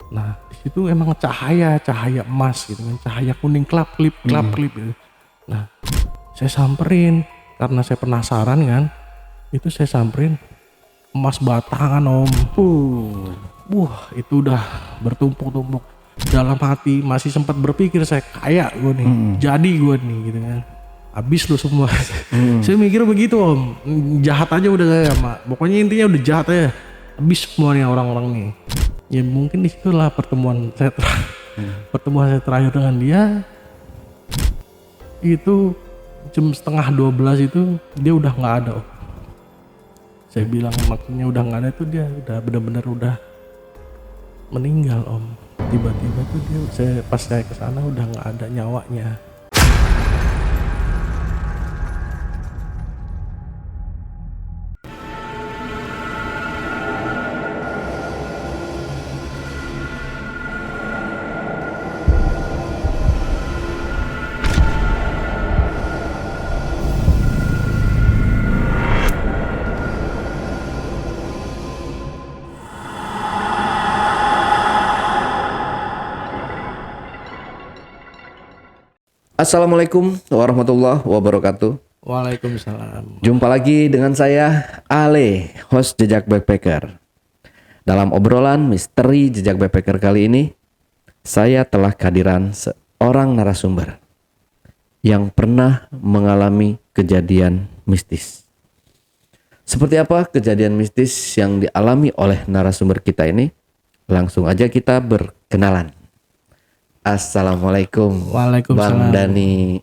Nah di situ emang cahaya emas gitu kan, cahaya kuning klap klip gitu. Nah saya samperin karena saya penasaran kan, itu saya samperin, emas batangan om. Wah itu udah bertumpuk-tumpuk. Dalam hati masih sempat berpikir saya, kaya gue nih, jadi gue nih gitu kan. Habis lu semua. Saya mikir begitu om, jahat aja udah saya mak. Pokoknya intinya udah jahat aja. Habis semuanya orang-orang nih. Ya mungkin disitulah pertemuan saya terakhir dengan dia. Itu jam setengah 12 itu dia udah nggak ada om. Saya bilang maksudnya udah nggak ada itu, dia udah benar-benar udah meninggal om. Tiba-tiba tuh pas saya kesana udah nggak ada nyawanya. Assalamualaikum warahmatullahi wabarakatuh. Waalaikumsalam. Jumpa lagi dengan saya Ale, host Jejak Backpacker. Dalam obrolan misteri Jejak Backpacker kali ini, saya telah kehadiran seorang narasumber yang pernah mengalami kejadian mistis. Seperti apa kejadian mistis yang dialami oleh narasumber kita ini? Langsung aja kita berkenalan. Assalamualaikum. Waalaikumsalam. Bang Dani.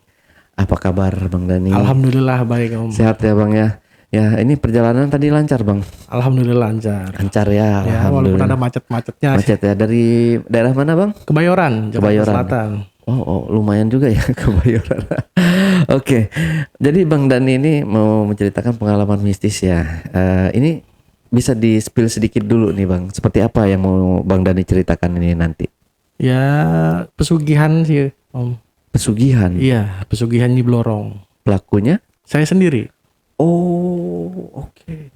Apa kabar Bang Dani? Alhamdulillah baik om. Sehat ya Bang ya. Ya ini perjalanan tadi lancar Bang. Alhamdulillah lancar. Lancar ya. Ya walaupun ada macet-macetnya. Macet ya, dari daerah mana Bang? Kebayoran, Jakarta Selatan. Oh lumayan juga ya Kebayoran. Oke. Jadi Bang Dani ini mau menceritakan pengalaman mistis ya. Ini bisa di-spill sedikit dulu nih Bang. Seperti apa yang mau Bang Dani ceritakan ini nanti? Ya pesugihan sih om. Pesugihan? Iya, pesugihan Nyi Blorong. Pelakunya? Saya sendiri. Oh oke.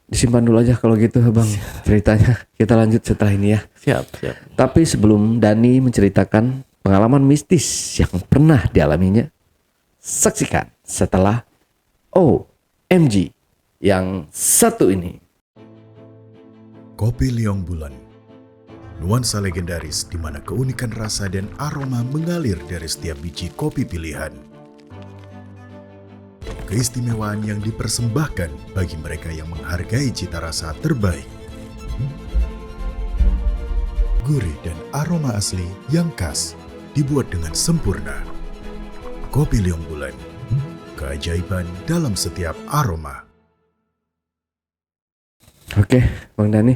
Disimpan dulu aja kalau gitu Bang. Ceritanya kita lanjut setelah ini ya. Siap. Tapi sebelum Dani menceritakan pengalaman mistis yang pernah dialaminya, saksikan setelah OMG yang satu ini. Kopi Liong Bulan, nuansa legendaris di mana keunikan rasa dan aroma mengalir dari setiap biji kopi pilihan. Keistimewaan yang dipersembahkan bagi mereka yang menghargai cita rasa terbaik. Gurih dan aroma asli yang khas dibuat dengan sempurna. Kopi Liong Bulan, keajaiban dalam setiap aroma. Oke, Bang Dani,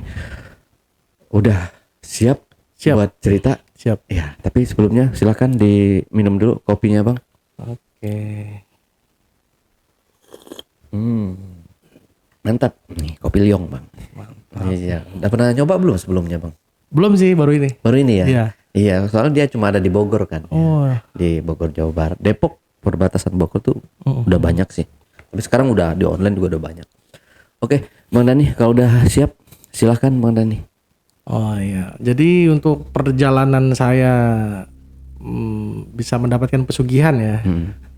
udah siap buat cerita? Siap. Ya, tapi sebelumnya silakan diminum dulu kopinya Bang. Oke. Mantap nih kopi Liong Bang. Mantap. Iya, udah pernah nyoba belum sebelumnya Bang? Belum sih, baru ini. Baru ini ya? Iya. Iya, soalnya dia cuma ada di Bogor kan. Oh. Di Bogor Jawa Barat. Depok perbatasan Bogor tuh udah banyak sih. Tapi sekarang udah di online juga udah banyak. Oke, Bang Dani kalau udah siap silahkan Bang Dani. Oh iya. Jadi untuk perjalanan saya bisa mendapatkan pesugihan ya.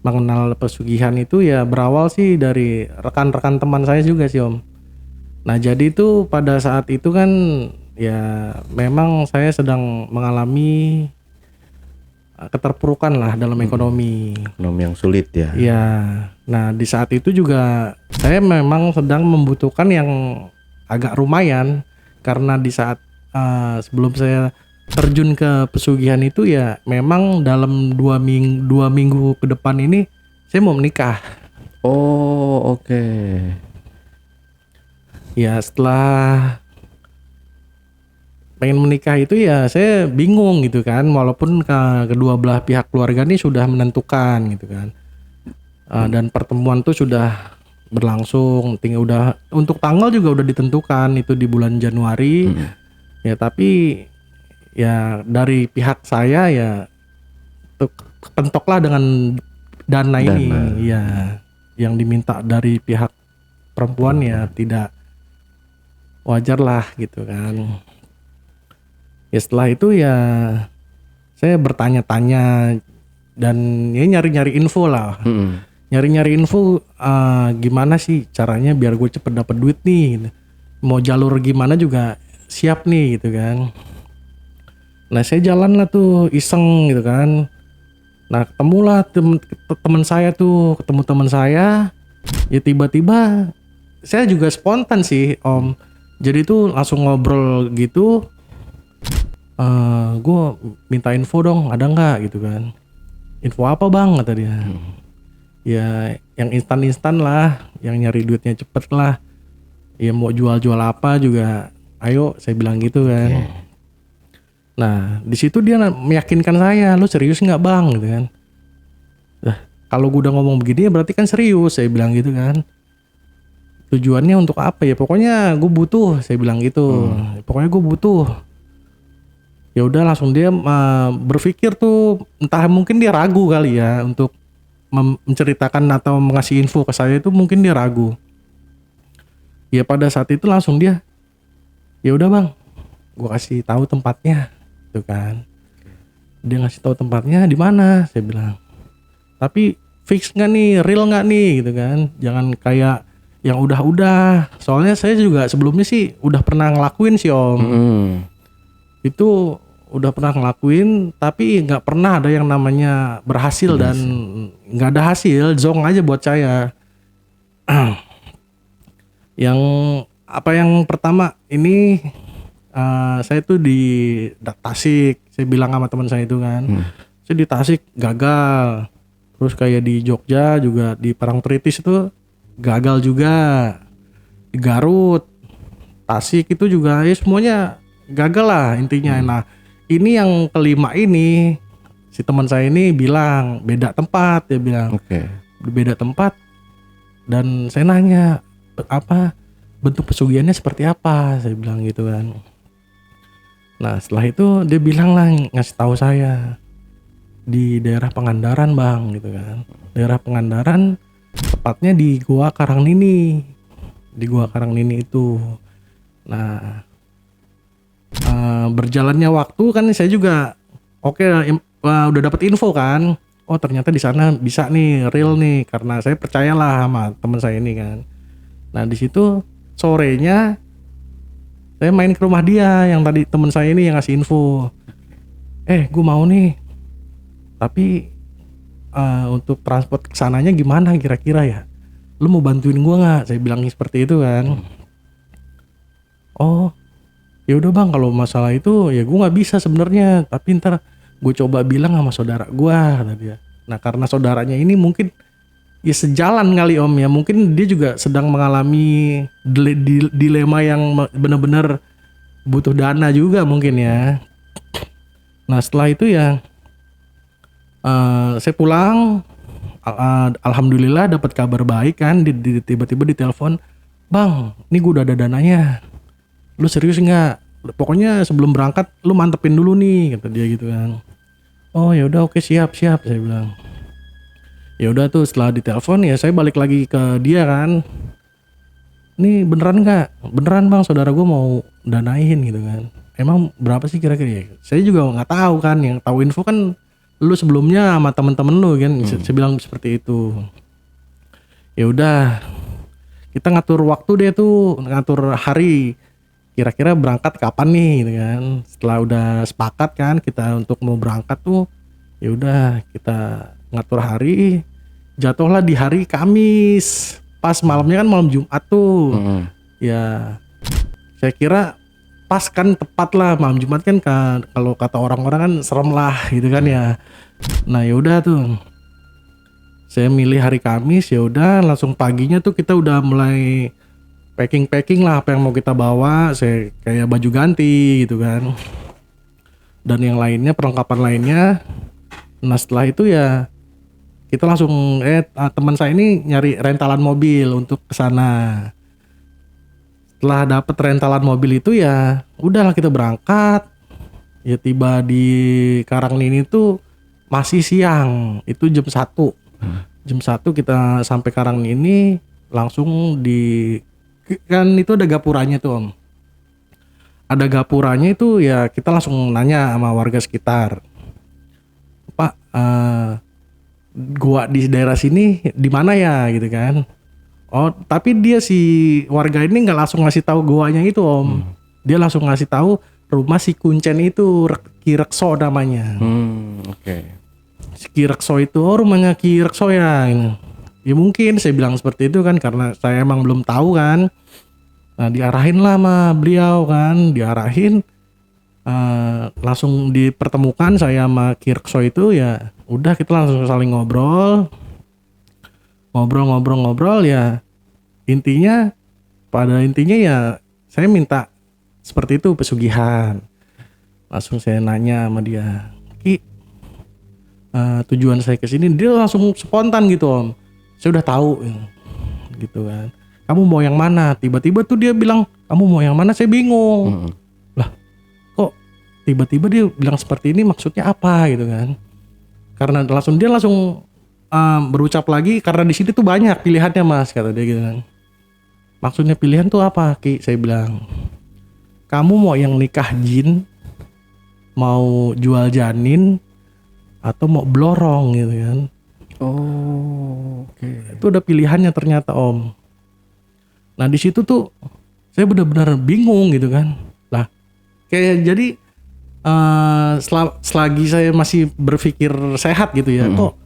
Mengenal pesugihan itu ya berawal sih dari rekan-rekan teman saya juga sih Om. Nah jadi itu pada saat itu kan ya memang saya sedang mengalami keterpurukan lah dalam ekonomi. Ekonomi yang sulit ya. Iya. Nah di saat itu juga saya memang sedang membutuhkan yang agak lumayan, karena di saat sebelum saya terjun ke pesugihan itu ya memang dalam 2 minggu ke depan ini saya mau menikah. Oh oke. Ya setelah pengen menikah itu ya saya bingung gitu kan, walaupun kedua belah pihak keluarga ini sudah menentukan gitu kan. Dan pertemuan tuh sudah berlangsung, tinggal udah untuk tanggal juga udah ditentukan itu di bulan Januari. Ya tapi ya dari pihak saya ya pentoklah dengan dana ini ya yang diminta dari pihak perempuan ya tidak wajar lah gitu kan. Ya setelah itu ya saya bertanya-tanya dan ya nyari-nyari info lah. Nyari-nyari info gimana sih caranya biar gue cepet dapet duit nih gitu. Mau jalur gimana juga siap nih gitu kan. Nah saya jalan lah tuh iseng gitu kan. Nah ketemulah temen saya tuh, ketemu temen saya. Ya tiba-tiba saya juga spontan sih Om. Jadi tuh langsung ngobrol gitu. Gue minta info dong, ada nggak gitu kan. Info apa bang kata dia. Ya yang instan-instan lah, yang nyari duitnya cepet lah. Ya mau jual-jual apa juga, ayo saya bilang gitu kan. Nah di situ dia meyakinkan saya, lu serius nggak bang gitu kan. Nah kalau gue udah ngomong begini ya berarti kan serius, saya bilang gitu kan. Tujuannya untuk apa ya? Pokoknya gue butuh, saya bilang gitu. Pokoknya gue butuh. Ya udah langsung dia berpikir tuh, entah mungkin dia ragu kali ya untuk menceritakan atau mengasih info ke saya, itu mungkin dia ragu. Ya pada saat itu langsung dia, ya udah bang, gue kasih tahu tempatnya, gitu kan. Dia ngasih tahu tempatnya di mana, saya bilang. Tapi fix nggak nih, real nggak nih, gitu kan. Jangan kayak yang udah-udah. Soalnya saya juga sebelumnya sih udah pernah ngelakuin sih Om. Itu udah pernah ngelakuin, tapi nggak pernah ada yang namanya berhasil dan nggak ada hasil, zong aja buat saya. Yang pertama ini saya tuh di Tasik, saya bilang sama teman saya itu kan, saya di Tasik gagal, terus kayak di Jogja juga di Parangtritis itu gagal juga, di Garut, Tasik itu juga ya semuanya gagal lah intinya. Nah ini yang kelima ini si teman saya ini bilang beda tempat, dia bilang beda tempat, dan saya nanya apa bentuk pesugihannya seperti apa, saya bilang gitu kan. Nah setelah itu dia bilang lah, ngasih tahu saya di daerah Pangandaran bang gitu kan, daerah Pangandaran tepatnya di Gua Karangnini, di Gua Karangnini itu. Nah berjalannya waktu kan saya juga udah dapat info kan, oh ternyata di sana bisa nih, real nih, karena saya percayalah sama teman saya ini kan. Nah di situ sorenya saya main ke rumah dia yang tadi teman saya ini yang ngasih info, gue mau nih, tapi untuk transport kesananya gimana kira-kira ya, lu mau bantuin gue nggak, saya bilang seperti itu kan. Oh ya udah bang, kalau masalah itu ya gue nggak bisa sebenarnya, tapi ntar gue coba bilang sama saudara gue, kata dia. Nah karena saudaranya ini mungkin ya sejalan kali Om ya, mungkin dia juga sedang mengalami dilema yang benar-benar butuh dana juga mungkin ya. Nah setelah itu ya saya pulang, alhamdulillah dapat kabar baik kan, tiba-tiba ditelepon, bang ini gue udah ada dananya, lu serius nggak? Pokoknya sebelum berangkat lu mantepin dulu nih, kata dia gitu kan. Oh ya udah, oke, siap saya bilang. Ya udah tuh setelah ditelepon ya saya balik lagi ke dia kan. Ini beneran nggak? Beneran bang, saudara gue mau danain gitu kan. Emang berapa sih kira-kira ya? Saya juga nggak tahu kan, yang tahu info kan lu sebelumnya sama temen-temen lu kan. Saya bilang seperti itu. Ya udah, kita ngatur waktu deh tuh, ngatur hari. Kira-kira berangkat kapan nih gitu kan. Setelah udah sepakat kan kita untuk mau berangkat tuh, ya udah kita ngatur hari. Jatuhlah di hari Kamis. Pas malamnya kan malam Jumat tuh. Ya saya kira pas kan, tepat lah malam Jumat kan, kalau kata orang-orang kan serem lah gitu kan ya. Nah ya udah tuh. Saya milih hari Kamis, ya udah langsung paginya tuh kita udah mulai packing lah apa yang mau kita bawa, saya kayak baju ganti gitu kan, dan yang lainnya, perlengkapan lainnya. Nah setelah itu ya kita langsung teman saya ini nyari rentalan mobil untuk kesana. Setelah dapet rentalan mobil itu ya udahlah kita berangkat. Ya tiba di Karangnini itu masih siang, itu jam 1. Jam 1 kita sampai Karangnini, langsung kan itu ada gapuranya tuh Om. ada gapuranya itu ya kita langsung nanya sama warga sekitar, Pak, gua di daerah sini di mana ya gitu kan. Oh tapi dia si warga ini nggak langsung ngasih tahu goanya itu Om. Dia langsung ngasih tahu rumah si Kuncen itu, Ki Rekso namanya. Oke. Si Ki Rekso itu, oh rumahnya Ki Rekso ya. Ya mungkin saya bilang seperti itu kan karena saya emang belum tahu kan. Nah diarahin lah sama beliau kan, diarahin langsung dipertemukan saya sama Ki Rekso itu ya. Udah kita langsung saling ngobrol ya. Pada intinya ya saya minta seperti itu pesugihan. Langsung saya nanya sama dia, Ki, tujuan saya ke sini. Dia langsung spontan gitu Om. Saya udah tahu gitu kan. Kamu mau yang mana? Tiba-tiba tuh dia bilang, kamu mau yang mana? Saya bingung. Lah, kok tiba-tiba dia bilang seperti ini maksudnya apa gitu kan? Karena dia langsung berucap lagi karena di sini tuh banyak pilihannya Mas, kata dia gitu kan. Maksudnya pilihan tuh apa Ki? Saya bilang, kamu mau yang nikah jin, mau jual janin, atau mau blorong gitu kan. Oke. Itu udah pilihannya ternyata Om. Nah di situ tuh saya benar-benar bingung gitu kan. Lah kayak jadi selagi saya masih berpikir sehat gitu ya, kok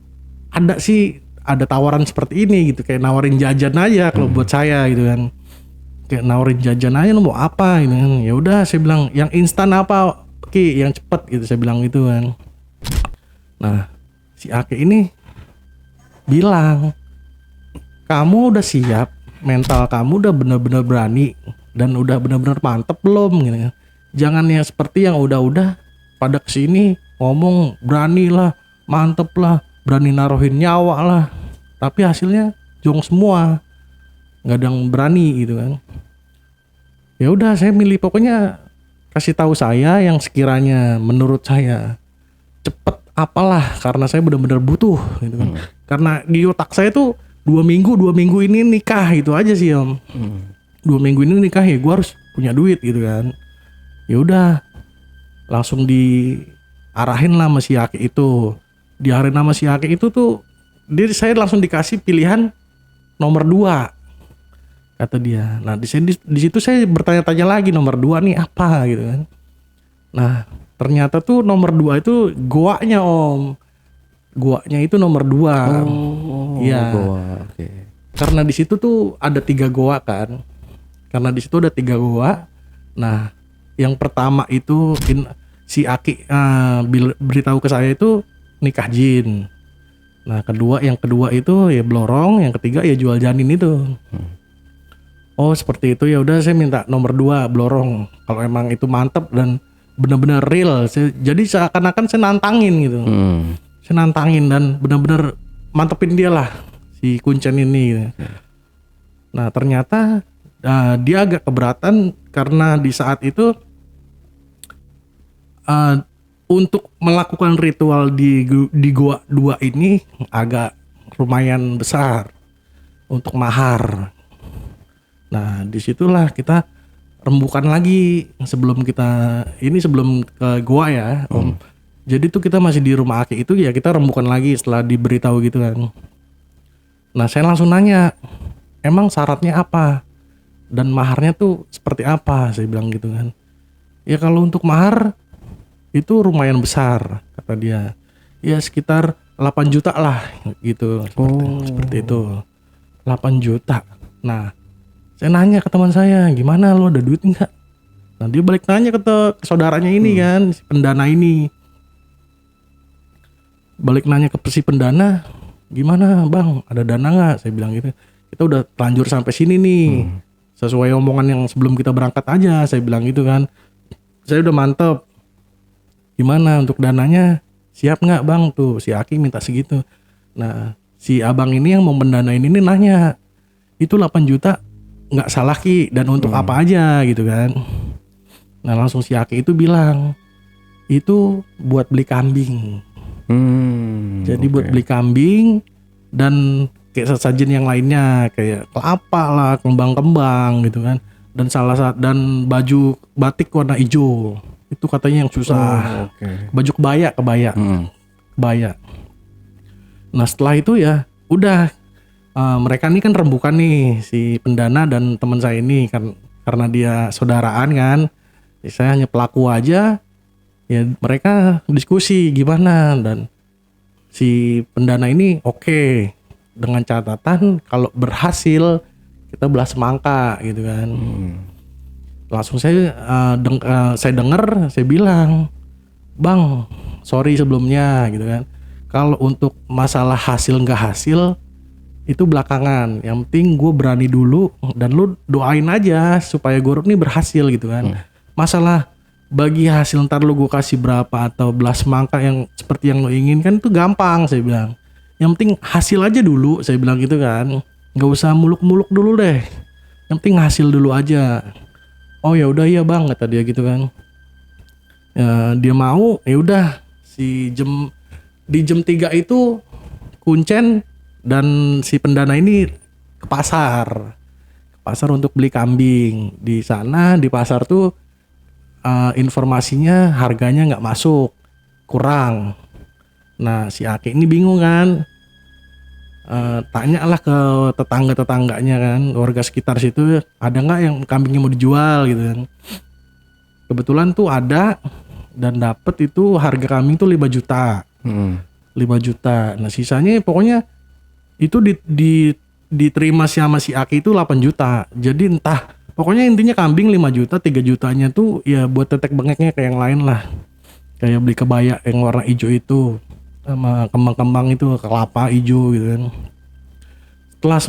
ada tawaran seperti ini gitu, kayak nawarin jajan aja kalau buat saya gitu kan. Kayak nawarin jajan aja, lu mau apa gitu kan. Ya udah saya bilang yang instan apa Ki, yang cepet gitu saya bilang gitu kan. Nah si Aki ini bilang, kamu udah siap, mental kamu udah bener-bener berani dan udah bener-bener mantep belum gitu kan. Jangan yang seperti yang udah pada kesini ngomong berani lah, mantep lah, berani naruhin nyawa lah, tapi hasilnya jong semua, nggak ada yang berani gitu kan. Ya udah saya milih, pokoknya kasih tahu saya yang sekiranya menurut saya cepet apalah, karena saya benar-benar butuh gitu kan. Karena di otak saya tuh 2 minggu ini nikah gitu aja sih Om. 2 minggu ini nikah ya gue harus punya duit gitu kan. Ya udah langsung diarahin lah sama si Aki itu. Diarahin sama si Aki itu tuh saya langsung dikasih pilihan nomor 2 kata dia. Nah di situ saya bertanya-tanya lagi, nomor 2 nih apa gitu kan. Nah ternyata tuh nomor 2 itu goanya Om. Goanya itu nomor 2. Iya. Goa. Oke. Karena di situ tuh ada 3 goa kan. Karena di situ ada 3 goa. Nah, yang pertama itu si Aki beritahu ke saya itu nikah jin. Nah, yang kedua itu ya blorong, yang ketiga ya jual janin itu. Oh, seperti itu ya udah saya minta nomor 2 blorong. Kalau emang itu mantep dan benar-benar real. Jadi seakan-akan saya nantangin gitu. Saya nantangin dan benar-benar mantepin dia lah si Kuncen ini gitu. Nah ternyata dia agak keberatan karena di saat itu untuk melakukan ritual di Goa 2 ini agak lumayan besar untuk mahar. Nah disitulah kita rembukan lagi sebelum ke Goa ya Om. Jadi tuh kita masih di rumah Aki itu ya, kita rembukan lagi setelah diberitahu gitu kan. Nah saya langsung nanya, emang syaratnya apa? Dan maharnya tuh seperti apa? Saya bilang gitu kan. Ya kalau untuk mahar itu lumayan besar kata dia. Ya sekitar 8 juta lah gitu. Seperti itu. 8 juta. Nah saya nanya ke teman saya, gimana lo ada duit enggak? Nah dia balik nanya ke saudaranya ini kan, si pendana ini. Balik nanya ke si pendana, gimana bang, ada dana nggak? Saya bilang gitu. Kita udah telanjur sampai sini nih, sesuai omongan yang sebelum kita berangkat aja. Saya bilang gitu kan. Saya udah mantep. Gimana untuk dananya? Siap nggak bang? Tuh si Aki minta segitu. Nah si abang ini yang mau mendanain ini nanya, itu 8 juta nggak salah Ki, dan untuk apa aja gitu kan? Nah langsung si Aki itu bilang, itu buat beli kambing. Jadi buat beli kambing dan kayak sesajen yang lainnya kayak kelapa lah, kembang-kembang gitu kan. dan baju batik warna hijau. Itu katanya yang susah. Oke. Baju kebaya. Kebaya. Nah setelah itu ya udah, mereka ini kan rembukan nih, si pendana dan teman saya ini kan, karena dia saudaraan kan, ya saya hanya pelaku aja. Ya mereka diskusi gimana, dan si pendana ini oke, dengan catatan kalau berhasil kita belah semangka gitu kan. Langsung saya dengar, saya bilang, "Bang, sorry sebelumnya," gitu kan. Kalau untuk masalah hasil nggak hasil itu belakangan. Yang penting gue berani dulu, dan lu doain aja supaya Goruk nih berhasil gitu kan. Masalah bagi hasil ntar lu gue kasih berapa atau belah semangka yang seperti yang lu inginkan itu gampang, saya bilang. Yang penting hasil aja dulu, saya bilang gitu kan. Nggak usah muluk-muluk dulu deh. Yang penting hasil dulu aja. Oh ya udah ya bang, kata dia gitu kan. Ya, dia mau, ya udah. Di jam 3 itu Kuncen dan si pendana ini ke pasar untuk beli kambing. Di sana di pasar tuh informasinya harganya nggak masuk, kurang. Nah si Aki ini bingung kan, tanyalah ke tetangga-tetangganya kan, warga sekitar situ, ada nggak yang kambingnya mau dijual gitu kan. Kebetulan tuh ada, dan dapet itu harga kambing tuh 5 juta. 5 juta. Nah sisanya pokoknya itu diterima sama si Aki itu 8 juta. Jadi entah, pokoknya intinya kambing 5 juta, 3 jutanya tuh ya buat tetek bengeknya kayak yang lain lah. Kayak beli kebaya yang warna hijau itu, sama kembang-kembang itu, kelapa hijau gitu kan. Setelah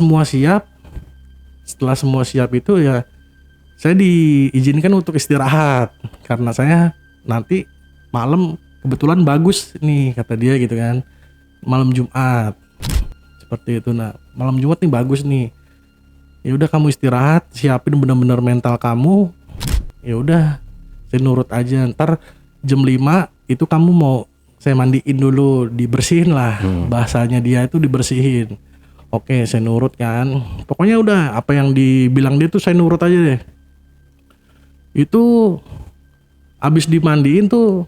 semua siap itu ya saya diizinkan untuk istirahat, karena saya nanti malam kebetulan bagus nih, kata dia gitu kan, malam Jumat seperti itu. Nah malam Jumat nih bagus nih, ya udah kamu istirahat, siapin benar-benar mental kamu. Ya udah saya nurut aja, ntar jam 5 itu kamu mau saya mandiin dulu, dibersihin lah, bahasanya dia itu dibersihin. Oke saya nurut kan, pokoknya udah apa yang dibilang dia tuh saya nurut aja deh. Itu abis dimandiin tuh,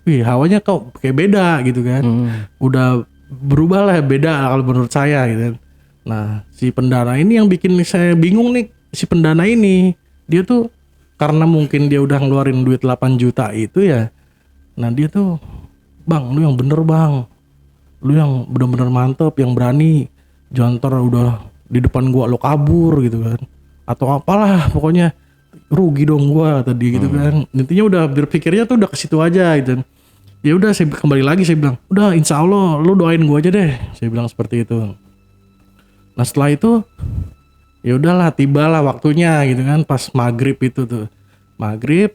hawanya kok kayak beda gitu kan. Udah berubah lah, beda kalau menurut saya gitu kan. Nah si pendana ini yang bikin saya bingung nih, si pendana ini dia tuh karena mungkin dia udah ngeluarin duit 8 juta itu ya. Nah dia tuh, "Bang, lu yang bener bang, lu yang bener-bener mantep, yang berani, jangan ntar udah di depan gua lo kabur gitu kan, atau apalah pokoknya rugi dong gua," tadi gitu kan. Intinya udah berpikirnya tuh udah ke situ aja gitu. Ya udah saya kembali lagi, saya bilang, "Udah insya Allah lu doain gua aja deh," saya bilang seperti itu. Nah setelah itu ya udahlah, tibalah waktunya gitu kan, pas maghrib itu tuh, maghrib.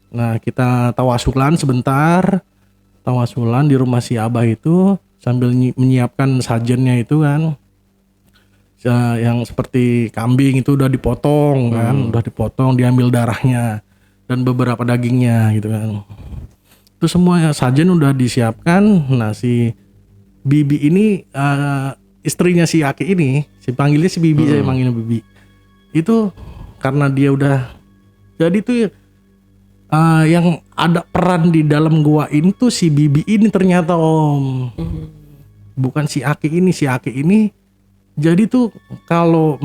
Nah kita tawasulan sebentar, tawasulan di rumah si Abah itu sambil menyiapkan sajennya itu kan. Yang seperti kambing itu udah dipotong kan, udah dipotong, diambil darahnya dan beberapa dagingnya gitu kan. Itu semua sajen udah disiapkan. Nah si Bibi ini, istrinya si Aki ini, panggilnya si Bibi, saya panggilnya Bibi. Itu karena dia udah jadi tuh yang ada peran di dalam gua ini tuh si Bibi ini ternyata om. Bukan si Aki ini. Si Aki ini jadi tuh kalau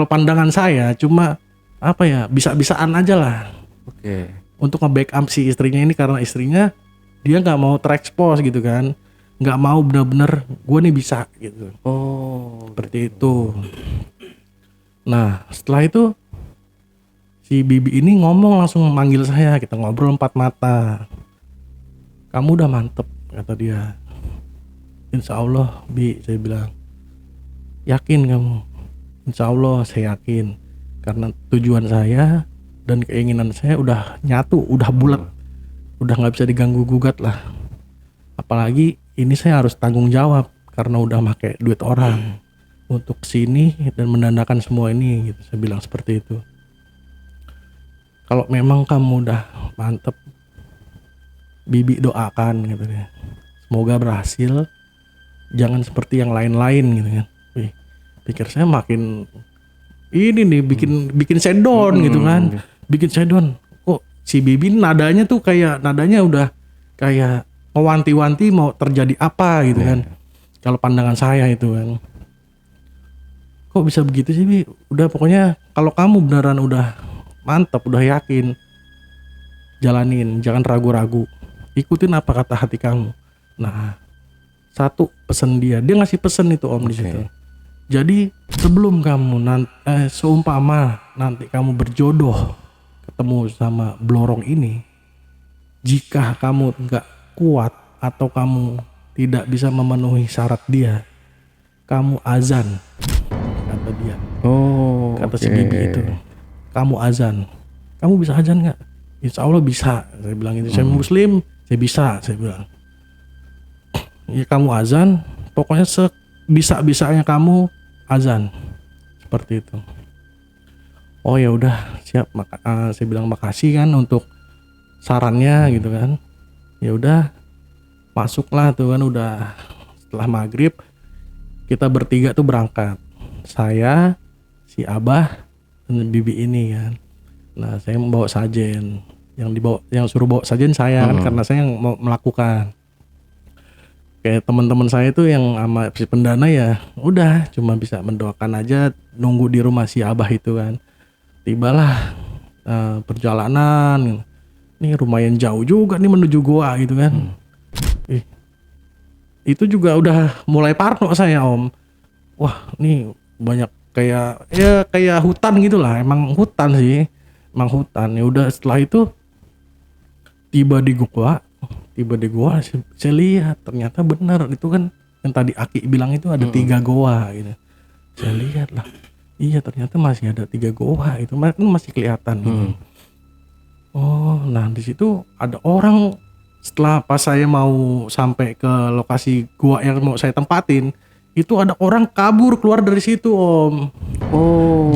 pandangan saya cuma apa ya, bisa-bisaan aja lah. Oke. Untuk nge-backup si istrinya ini, karena istrinya dia nggak mau terekspos gitu kan, nggak mau benar-benar gue nih bisa gitu. Oh, seperti itu. Nah setelah itu si Bibi ini ngomong, langsung manggil saya, kita ngobrol 4 mata. "Kamu udah mantep," kata dia. "Insya Allah Bi," saya bilang. "Yakin kamu?" "Insya Allah saya yakin, karena tujuan saya dan keinginan saya udah nyatu, udah bulat, udah nggak bisa diganggu gugat lah. Apalagi ini saya harus tanggung jawab karena udah pakai duit orang untuk sini dan mendandakan semua ini," gitu. Saya bilang seperti itu. "Kalau memang kamu udah mantep, Bibi doakan," gitu ya, "semoga berhasil, jangan seperti yang lain-lain," gitu kan. Pikir saya makin ini nih bikin sedon gitu kan. Bikin sedon. Kok si Bibi nadanya tuh nadanya udah kayak mewanti-wanti mau terjadi apa gitu kan. Kalau pandangan saya itu kan. Kok bisa begitu sih Bi? Udah pokoknya kalau kamu beneran udah mantap, udah yakin, jalanin, jangan ragu-ragu. Ikutin apa kata hati kamu. Nah, satu pesan dia ngasih pesan itu Om di situ. Jadi sebelum kamu seumpama nanti kamu berjodoh ketemu sama blorong ini, jika kamu nggak kuat atau kamu tidak bisa memenuhi syarat dia, kamu azan, kata dia. Kata si Bibi itu, kamu azan. Kamu bisa azan nggak? Insya Allah bisa. Saya bilang itu. Saya Muslim, saya bisa. Saya bilang. Ya kamu azan, pokoknya sebisa-bisanya kamu azan, seperti itu. Oh ya udah siap. Saya bilang makasih kan untuk sarannya gitu kan. Ya udah masuklah tuh kan, udah setelah maghrib kita bertiga tuh berangkat. Saya, si Abah, dan Bibi ini kan. Nah saya membawa sajen, yang suruh bawa sajen saya kan, karena saya yang mau melakukan. Kayak teman-teman saya tuh yang sama si pendana ya udah cuma bisa mendoakan aja, nunggu di rumah si Abah itu kan. Tibalah perjalanan, ini lumayan jauh juga nih menuju goa gitu kan. Itu juga udah mulai parno saya Om. Wah nih banyak kayak hutan gitulah, emang hutan sih, emang hutan. Ya udah setelah itu tiba di goa, saya lihat ternyata benar itu kan yang tadi Aki bilang itu ada 3 goa gitu. Saya lihat lah, iya ternyata masih ada 3 goa itu, masih kelihatan gitu. Oh, nah di situ ada orang. Setelah pas saya mau sampai ke lokasi gua yang mau saya tempatin, itu ada orang kabur keluar dari situ Om.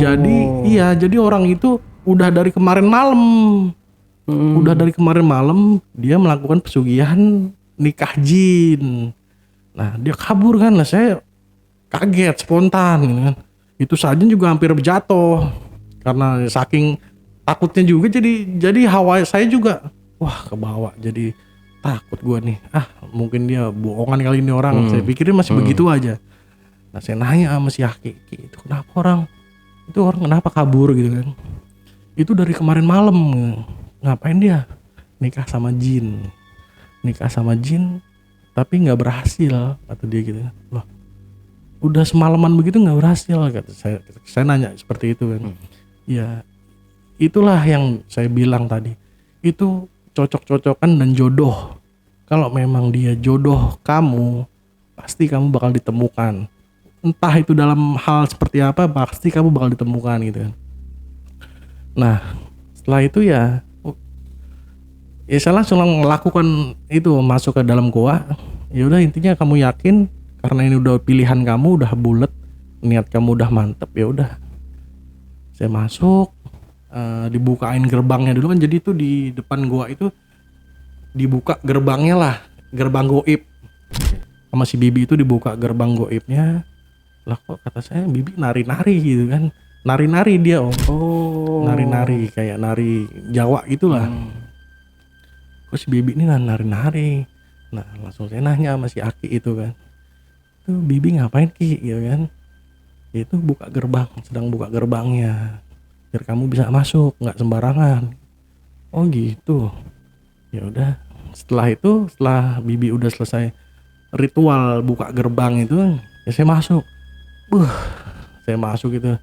Jadi orang itu udah dari kemarin malam. Dia melakukan pesugihan nikah jin. Nah dia kabur kan, lah saya kaget spontan gitu kan. Itu saja juga hampir jatuh karena saking takutnya juga, jadi hawa saya juga wah kebawa, jadi takut gua nih. Mungkin dia bohongan kali ini orang. Saya pikirin masih begitu aja. Nah saya nanya sama si Aki, itu kenapa orang kenapa kabur gitu kan. Itu dari kemarin malam. Ngapain dia? Nikah sama jin tapi gak berhasil, kata dia gitu. Loh udah semalaman begitu gak berhasil, kata saya nanya seperti itu kan. Ya itulah yang saya bilang tadi, itu cocok-cocokan dan jodoh. Kalau memang dia jodoh kamu, pasti kamu bakal ditemukan. Entah itu dalam hal seperti apa, pasti kamu bakal ditemukan gitu kan. Nah setelah itu ya saya langsung melakukan itu, masuk ke dalam goa. Ya udah intinya kamu yakin, karena ini udah pilihan kamu, udah bulat, niat kamu udah mantep. Ya udah saya masuk. Dibukain gerbangnya dulu kan, jadi itu di depan goa itu dibuka gerbangnya lah, gerbang goib. Sama si Bibi itu dibuka gerbang goibnya. Lah kok kata saya Bibi nari-nari gitu kan. Nari-nari dia Om. Nari-nari kayak nari Jawa gitulah. Kok si Bibi ini nari-nari. Nah langsung saya nanya sama si Aki itu kan, itu Bibi ngapain Ki gitu kan. Itu buka gerbang, sedang buka gerbangnya biar kamu bisa masuk, nggak sembarangan. Oh gitu. Ya udah. Setelah Bibi udah selesai ritual buka gerbang itu, ya saya masuk. Saya masuk gitu.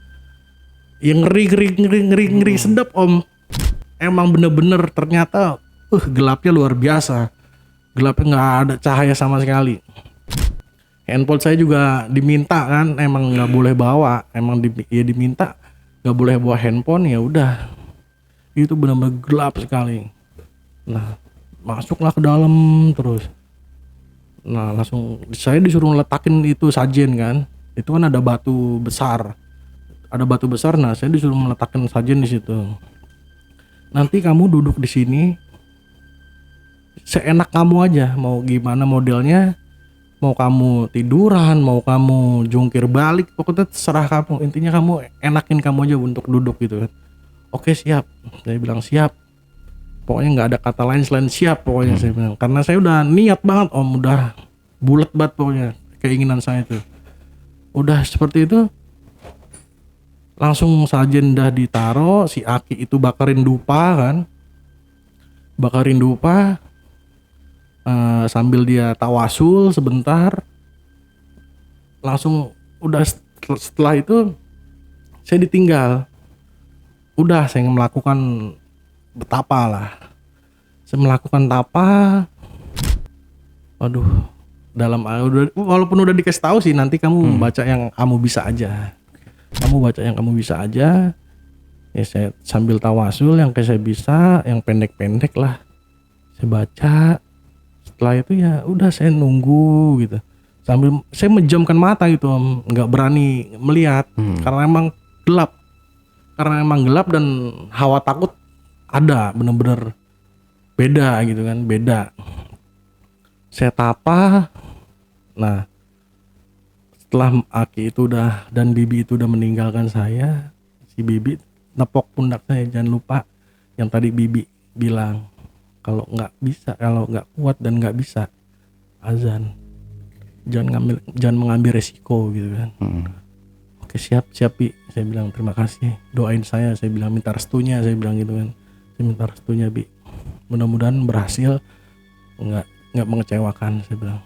Yang ngeri sedap Om. Emang bener-bener ternyata gelapnya luar biasa. Gelapnya nggak ada cahaya sama sekali. Handphone saya juga diminta kan, emang nggak boleh bawa. Emang diminta nggak boleh bawa handphone. Ya udah, itu benar-benar gelap sekali. Nah masuklah ke dalam terus. Nah langsung saya disuruh letakin itu sajen kan. Itu kan ada batu besar. Nah saya disuruh meletakkan sajen di situ. Nanti kamu duduk di sini seenak kamu aja, mau gimana modelnya, Mau kamu tiduran, mau kamu jungkir balik, pokoknya terserah kamu. Intinya kamu enakin kamu aja untuk duduk gitu kan. Oke siap, saya bilang siap. Pokoknya nggak ada kata lain selain siap pokoknya saya bilang. Karena saya udah niat banget om, udah bulat banget pokoknya keinginan saya itu. Udah seperti itu, langsung sajen dah ditaro, si Aki itu bakarin dupa kan. Bakarin dupa, sambil dia tawasul sebentar, langsung udah setelah itu saya ditinggal. Udah saya melakukan betapa lah, saya melakukan tapa. Waduh, walaupun udah dikasih tahu sih, nanti kamu baca yang kamu bisa aja. Kamu baca yang kamu bisa aja. Ya saya sambil tawasul yang kayak saya bisa, yang pendek-pendek lah saya baca. Setelah itu ya udah saya nunggu gitu, sambil saya menjamkan mata gitu om, nggak berani melihat karena emang gelap dan hawa takut ada, bener-bener beda gitu kan, beda. Saya tapa. Nah setelah Aki itu udah dan Bibi itu udah meninggalkan saya, si Bibi nepok pundak saya, jangan lupa yang tadi Bibi bilang, kalau nggak kuat dan nggak bisa azan, jangan mengambil resiko gitu kan. Oke siap Bi, saya bilang terima kasih, doain saya bilang minta restunya, saya bilang gitu kan, saya minta restunya Bi, mudah-mudahan berhasil, nggak mengecewakan, saya bilang.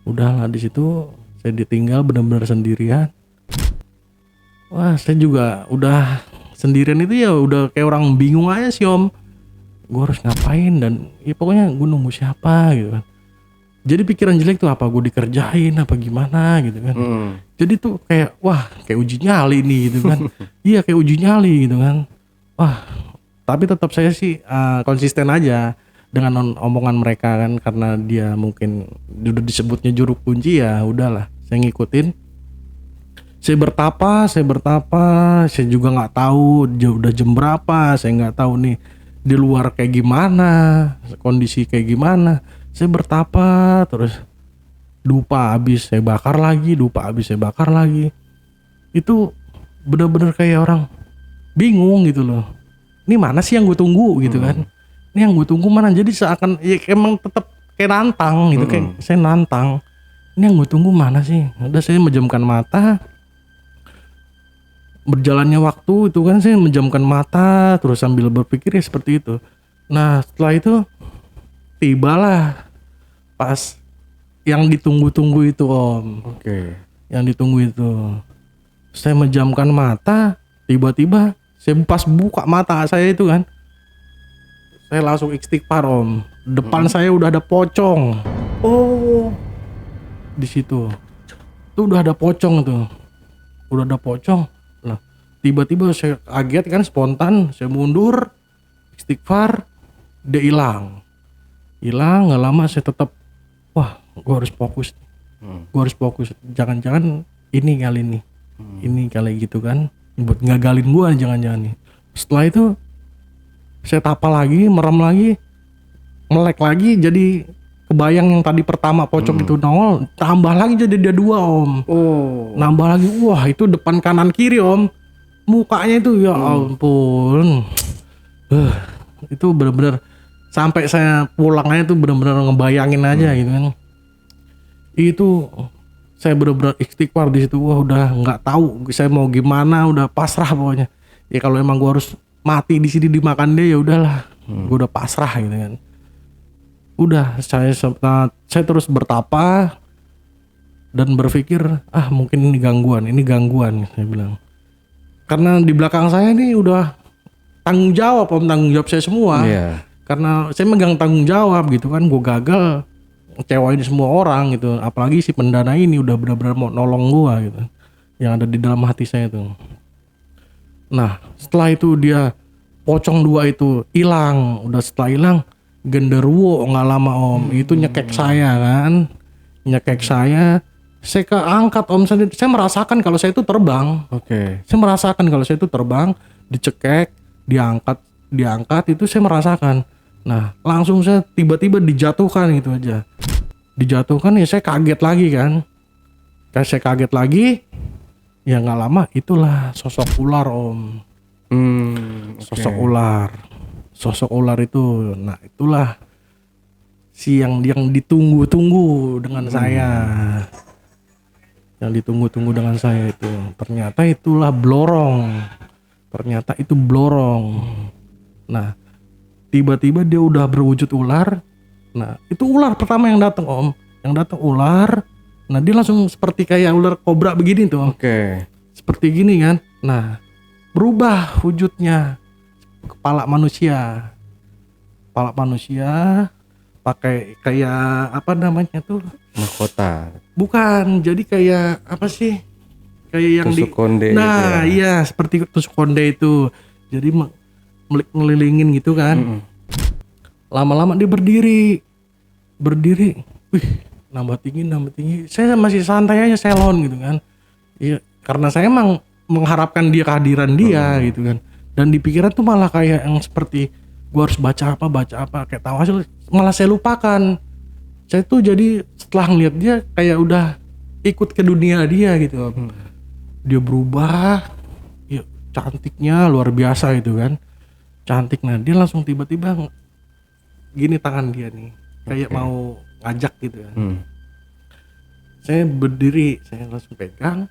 Udahlah di situ saya ditinggal benar-benar sendirian. Wah saya juga udah sendirian itu ya udah kayak orang bingung aja sih om. Gue harus ngapain dan ya pokoknya gue nunggu siapa gitu kan. Jadi pikiran jelek tuh apa gue dikerjain apa gimana gitu kan. Jadi tuh kayak wah kayak uji nyali nih gitu kan. Iya kayak uji nyali gitu kan. Wah tapi tetap saya sih konsisten aja dengan omongan mereka kan, karena dia mungkin udah disebutnya juru kunci, ya udahlah saya ngikutin. Saya bertapa, saya juga nggak tahu udah jam berapa, saya nggak tahu nih di luar kayak gimana, kondisi kayak gimana. Saya bertapa terus, dupa habis saya bakar lagi, itu bener-bener kayak orang bingung gitu loh. Ini mana sih yang gue tunggu gitu kan? Ini yang gue tunggu mana? Jadi seakan ya emang tetap kayak nantang gitu, kayak saya nantang. Ini yang gue tunggu mana sih? Udah saya menjamkan mata. Berjalannya waktu itu kan saya menjamkan mata terus sambil berpikir ya seperti itu. Nah setelah itu tibalah pas yang ditunggu-tunggu itu om. Oke. Yang ditunggu itu. Saya menjamkan mata, tiba-tiba saya pas buka mata saya itu kan, saya langsung istighfar om. Depan saya udah ada pocong. Oh, di situ. Tuh udah ada pocong tuh. Udah ada pocong. Lah, tiba-tiba saya kaget kan, spontan saya mundur, istighfar, dia hilang. Nggak lama saya tetap, wah, gue harus fokus. Jangan-jangan ini kali gitu kan, buat ngagalin gue jangan-jangan nih. Setelah itu saya tapa lagi, merem lagi, melek lagi, jadi kebayang yang tadi pertama pocong itu nongol, tambah lagi jadi dia 2 om. Oh. Nambah lagi, wah itu depan kanan kiri om, mukanya itu ya ampun. Itu benar-benar sampai saya pulangnya itu benar-benar ngebayangin aja gitu kan. Itu saya benar-benar istighfar di situ. Wah udah nggak tahu saya mau gimana, udah pasrah pokoknya. Ya kalau emang gua harus mati di sini dimakan dia ya udahlah, gua udah pasrah gitu kan. Udah saya terus bertapa dan berpikir mungkin ini gangguan saya bilang. Karena di belakang saya ini udah tanggung jawab saya semua. Yeah. Karena saya megang tanggung jawab gitu kan, gue gagal ngecewain semua orang gitu. Apalagi si pendana ini udah benar-benar mau nolong gue gitu, yang ada di dalam hati saya tuh. Nah setelah itu dia pocong 2 itu hilang. Udah setelah hilang, genderuwo nggak lama om, itu nyekek saya kan, saya keangkat om, saya merasakan kalau saya itu terbang. Oke. Saya merasakan kalau saya itu terbang, dicekek, diangkat itu saya merasakan. Nah langsung saya tiba-tiba dijatuhkan gitu aja. dijatuhkan ya saya kaget lagi kan. Kayak saya kaget lagi, ya nggak lama itulah sosok ular om. Sosok ular. Sosok ular itu, nah itulah yang ditunggu-tunggu dengan saya. Yang ditunggu-tunggu dengan saya itu. Ternyata itulah blorong. Ternyata itu blorong. Nah, tiba-tiba dia udah berwujud ular. Nah, itu ular pertama yang datang om. Yang datang ular. Nah, dia langsung seperti kayak ular kobra begini tuh. Seperti gini kan. Nah, berubah wujudnya. Kepala manusia. Kepala manusia pakai kayak apa namanya tuh? Mahkota. Bukan, jadi kayak apa sih? Kayak yang tusuk konde. Nah, gitu iya seperti tusuk konde itu. Jadi ngelilingin gitu kan. Lama-lama dia berdiri. Wih, nambah tinggi. Saya masih santai aja selon gitu kan. Iya, karena saya emang mengharapkan dia kehadiran dia gitu kan. Dan di pikiran tuh malah kayak yang seperti gua harus baca apa kayak tawasul, malah saya lupakan. Saya tuh jadi setelah ngeliat dia kayak udah ikut ke dunia dia gitu. Dia berubah, ya, cantiknya luar biasa gitu kan. Cantik. Nah dia langsung tiba-tiba gini tangan dia nih, kayak mau ngajak gitu kan. Saya berdiri, saya langsung pegang,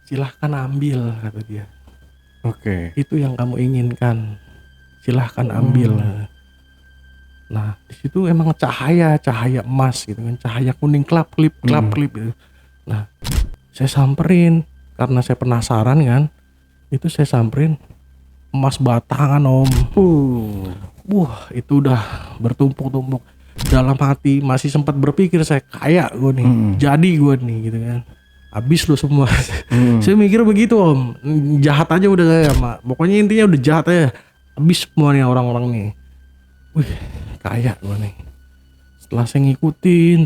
silahkan ambil kata dia. Itu yang kamu inginkan, silahkan ambil. Nah di situ emang cahaya emas gitu kan, cahaya kuning klap klip gitu. Nah saya samperin karena saya penasaran kan, itu saya samperin, emas batangan om. Wah itu udah bertumpuk-tumpuk dalam hati. Masih sempat berpikir saya, kaya gue nih, jadi gue nih gitu kan. Habis lu semua. Saya mikir begitu om, jahat aja udah saya pokoknya intinya udah jahat aja, habis semua nih orang-orang nih. Wih kaya gue nih. Setelah saya ngikutin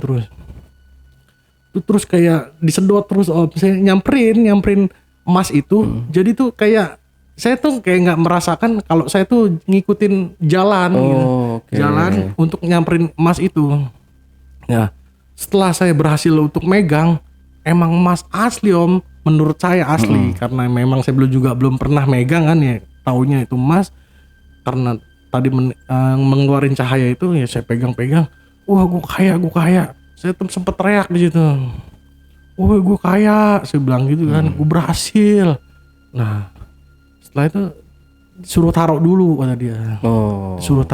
terus kayak disedot terus om. Saya nyamperin emas itu. Jadi tuh kayak saya tuh kayak nggak merasakan kalau saya tuh ngikutin jalan gitu. Jalan untuk nyamperin emas itu. Ya setelah saya berhasil untuk megang, emang emas asli om, menurut saya asli. Karena memang saya belum pernah megang kan ya, taunya itu emas. Karena tadi mengeluarin cahaya itu ya saya pegang. Wah gue kaya. Saya tuh sempet teriak di situ. Wah gue kaya, saya bilang gitu kan. Gue berhasil. Nah setelah itu disuruh taruh dulu kata dia. Disuruh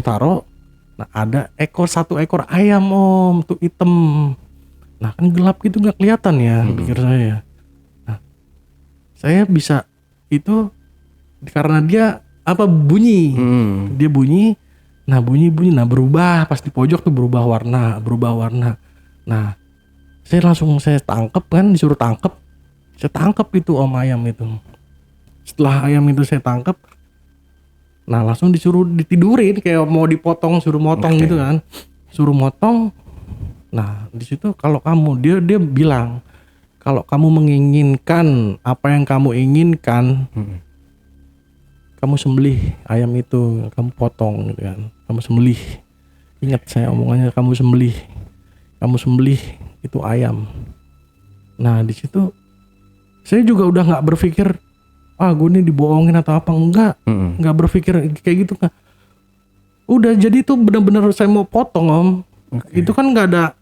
taruh. Nah ada satu ekor ayam om, tuh hitam. Nah kan gelap gitu nggak kelihatan ya, pikir saya. Nah saya bisa itu karena dia bunyi. Dia bunyi. Nah bunyi. Nah berubah pas di pojok tuh berubah warna. Nah saya tangkep kan, disuruh tangkep. Saya tangkep itu om ayam itu. Setelah ayam itu saya tangkep, nah langsung disuruh ditidurin kayak mau dipotong, suruh motong gitu kan. Suruh motong. Nah di situ kalau kamu dia bilang kalau kamu menginginkan apa yang kamu inginkan, kamu sembelih ayam itu, kamu potong gitu kan. Kamu sembelih. Ingat saya omongannya, kamu sembelih itu ayam. Nah di situ saya juga udah nggak berpikir gue nih dibohongin atau apa, nggak berpikir kayak gitu kan. Udah jadi tuh bener-bener saya mau potong om. Itu kan nggak ada,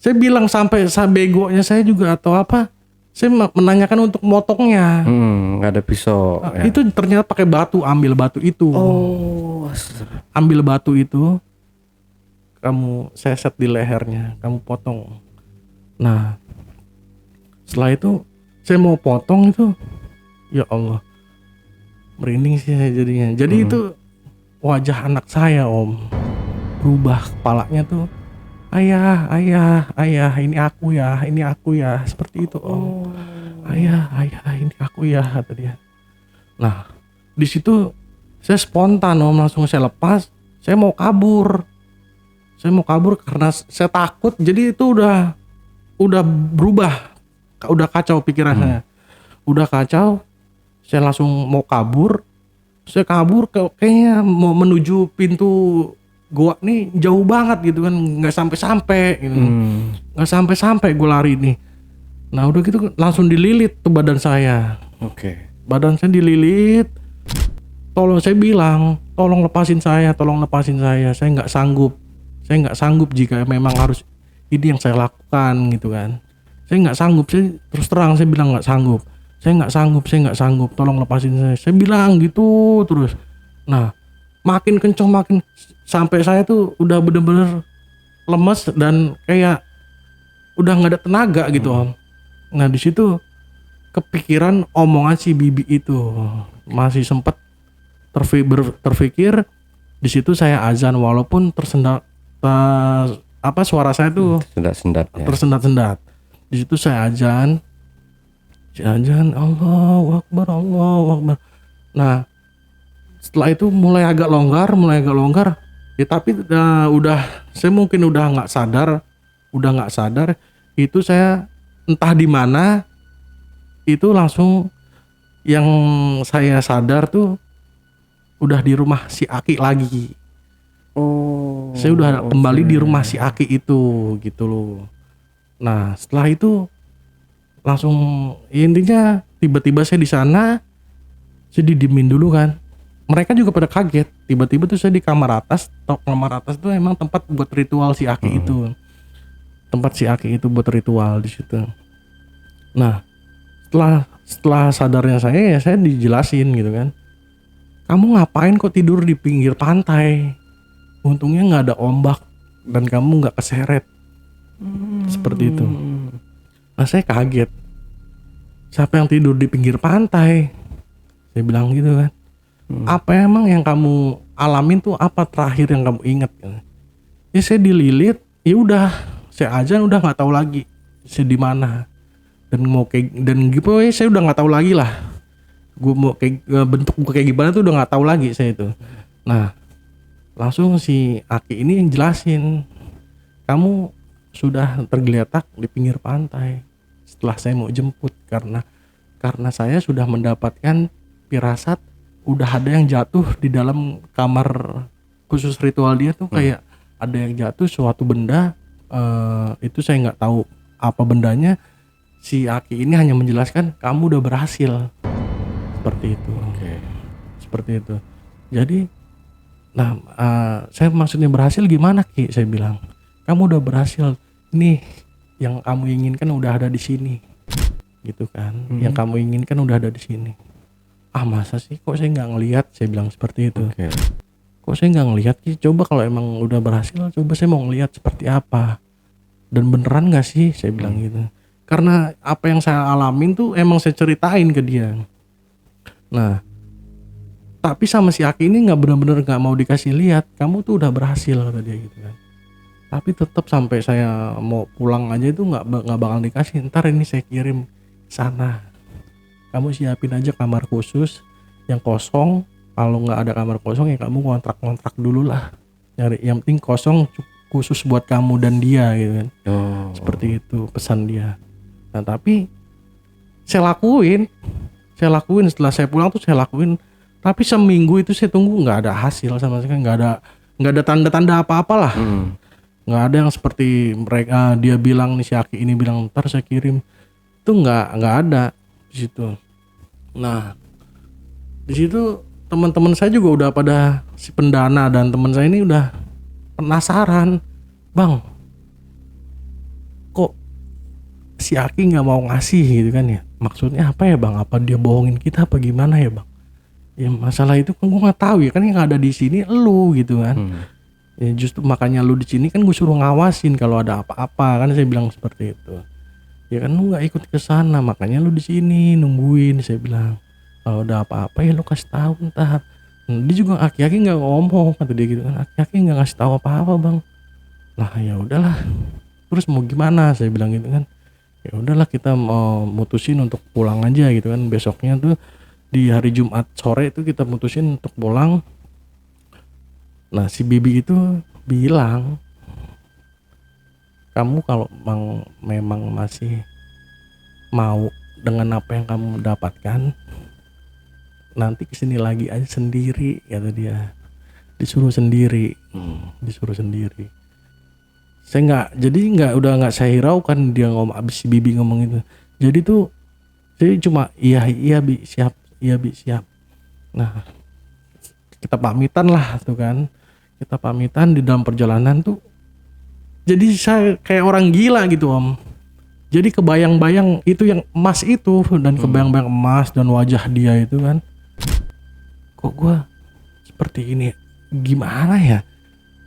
saya bilang sampai begonya saya juga atau apa, saya menanyakan untuk motongnya. Nggak ada pisau. Itu ternyata pakai batu, ambil batu itu. Ambil batu itu, kamu seset di lehernya, kamu potong. Nah setelah itu saya mau potong itu, ya Allah, merinding sih saya jadinya. Jadi itu wajah anak saya om, berubah kepalanya tuh, ayah ini aku ya, seperti itu om. Ayah ini aku ya, kata dia. Nah di situ saya spontan om, langsung saya lepas, saya mau kabur karena saya takut. Jadi itu udah berubah, udah kacau pikiran saya, udah kacau. Saya langsung mau kabur. Saya kabur kayaknya mau menuju pintu gua nih jauh banget gitu kan, nggak sampai-sampai gitu. Nggak sampai-sampai gue lari nih. Nah udah gitu langsung dililit tuh badan saya. Oke. Badan saya dililit. Saya bilang, tolong lepasin saya, saya nggak sanggup jika memang harus ini yang saya lakukan gitu kan. Saya nggak sanggup, saya terus terang saya bilang nggak sanggup, saya nggak sanggup, tolong lepasin saya bilang gitu terus. Nah makin kenceng, makin sampai saya tuh udah bener-bener lemes dan kayak udah nggak ada tenaga gitu Om. Nah di situ kepikiran omongan si bibi itu, masih sempat terpikir. Di situ saya azan walaupun tersendat, suara saya tuh tersendat-sendat. Di situ saya azan Allahu Akbar. Nah setelah itu mulai agak longgar ya, tapi saya mungkin udah nggak sadar itu. Saya entah di mana itu langsung yang saya sadar tuh udah di rumah si Aki lagi. Saya udah kembali di rumah si Aki itu gitu loh. Nah setelah itu langsung ya intinya tiba-tiba saya di sana, saya didiemin dulu kan. Mereka juga pada kaget. Tiba-tiba tuh saya di kamar atas. Kamar atas tuh emang tempat buat ritual si Aki itu. Tempat si Aki itu buat ritual di situ. Nah setelah sadarnya saya, ya saya dijelasin gitu kan. Kamu ngapain kok tidur di pinggir pantai? Untungnya nggak ada ombak dan kamu nggak keseret. Seperti itu. Nah saya kaget. Siapa yang tidur di pinggir pantai? Saya bilang gitu kan. Apa emang yang kamu alamin tuh apa terakhir yang kamu ingat? Ya saya dililit. Ya udah, saya aja udah nggak tahu lagi saya di mana dan mau kayak dan gitu. Ya saya udah nggak tahu lagi lah. Gue mau kayak bentuk gue kayak gimana tuh udah nggak tahu lagi saya itu. Nah langsung si Aki ini yang jelasin, kamu sudah tergeletak di pinggir pantai setelah saya mau jemput karena saya sudah mendapatkan firasat udah ada yang jatuh di dalam kamar khusus ritual dia tuh, kayak ada yang jatuh suatu benda. Itu saya nggak tahu apa bendanya. Si Aki ini hanya menjelaskan kamu udah berhasil. Seperti itu. Seperti itu. Jadi saya maksudnya berhasil gimana Ki? Saya bilang, kamu udah berhasil. Nih yang kamu inginkan udah ada di sini. Gitu kan. Yang kamu inginkan udah ada di sini. Masa sih kok saya nggak ngelihat? Saya bilang seperti itu. Kok saya nggak ngelihat Ki? Coba kalau emang udah berhasil, coba saya mau ngelihat seperti apa. Dan beneran nggak sih? Saya bilang gitu. Karena apa yang saya alamin tuh emang saya ceritain ke dia. Nah, tapi sama si Aki ini nggak benar-benar nggak mau dikasih lihat. Kamu tuh udah berhasil kata dia gitu kan. Tapi tetap sampai saya mau pulang aja itu nggak bakal dikasih. Ntar ini saya kirim sana. Kamu siapin aja kamar khusus yang kosong. Kalau nggak ada kamar kosong ya kamu kontrak dulu lah. Nyari yang penting kosong khusus buat kamu dan dia gitu kan. Seperti itu pesan dia. Nah tapi saya lakuin setelah saya pulang tuh saya lakuin. Tapi seminggu itu saya tunggu nggak ada hasil sama sekali, nggak ada tanda-tanda apa-apalah. Nggak ada yang seperti mereka dia bilang nih, si Aki ini bilang ntar saya kirim. Itu nggak ada di situ. Nah di situ teman-teman saya juga udah pada si pendana dan teman saya ini udah penasaran, bang kok si Aki nggak mau ngasih gitu kan ya, maksudnya apa ya bang, apa dia bohongin kita apa gimana ya bang? Ya masalah itu kan gue nggak tahu ya, kan yang ada di sini elu gitu kan. Ya justru makanya lu di sini kan gue suruh ngawasin kalau ada apa-apa kan, saya bilang seperti itu. Ya kan lu nggak ikut ke sana, makanya lu di sini nungguin, saya bilang. Kalau ada apa-apa ya lu kasih tahu ntar. Dia juga Aki-Aki nggak ngomong kata dia gitu kan, Aki-Aki nggak ngasih tahu apa-apa bang. Lah ya udahlah, terus mau gimana, saya bilang gitu kan. Ya udahlah kita mau mutusin untuk pulang aja gitu kan. Besoknya tuh di hari Jumat sore itu kita mutusin untuk pulang. Nah si Bibi itu bilang, kamu kalau memang masih mau dengan apa yang kamu dapatkan, nanti kesini lagi aja sendiri kata dia. Disuruh sendiri. Disuruh sendiri. Saya udah nggak saya hiraukan dia ngomong, abis si Bibi ngomong itu. Jadi tuh saya cuma iya Bi siap, iya Bi siap. Nah kita pamitan lah tuh kan, kita pamitan di dalam perjalanan tuh. Jadi saya kayak orang gila gitu Om. Jadi kebayang-bayang itu yang emas itu, dan kebayang-bayang emas dan wajah dia itu kan. Kok gue seperti ini? Gimana ya?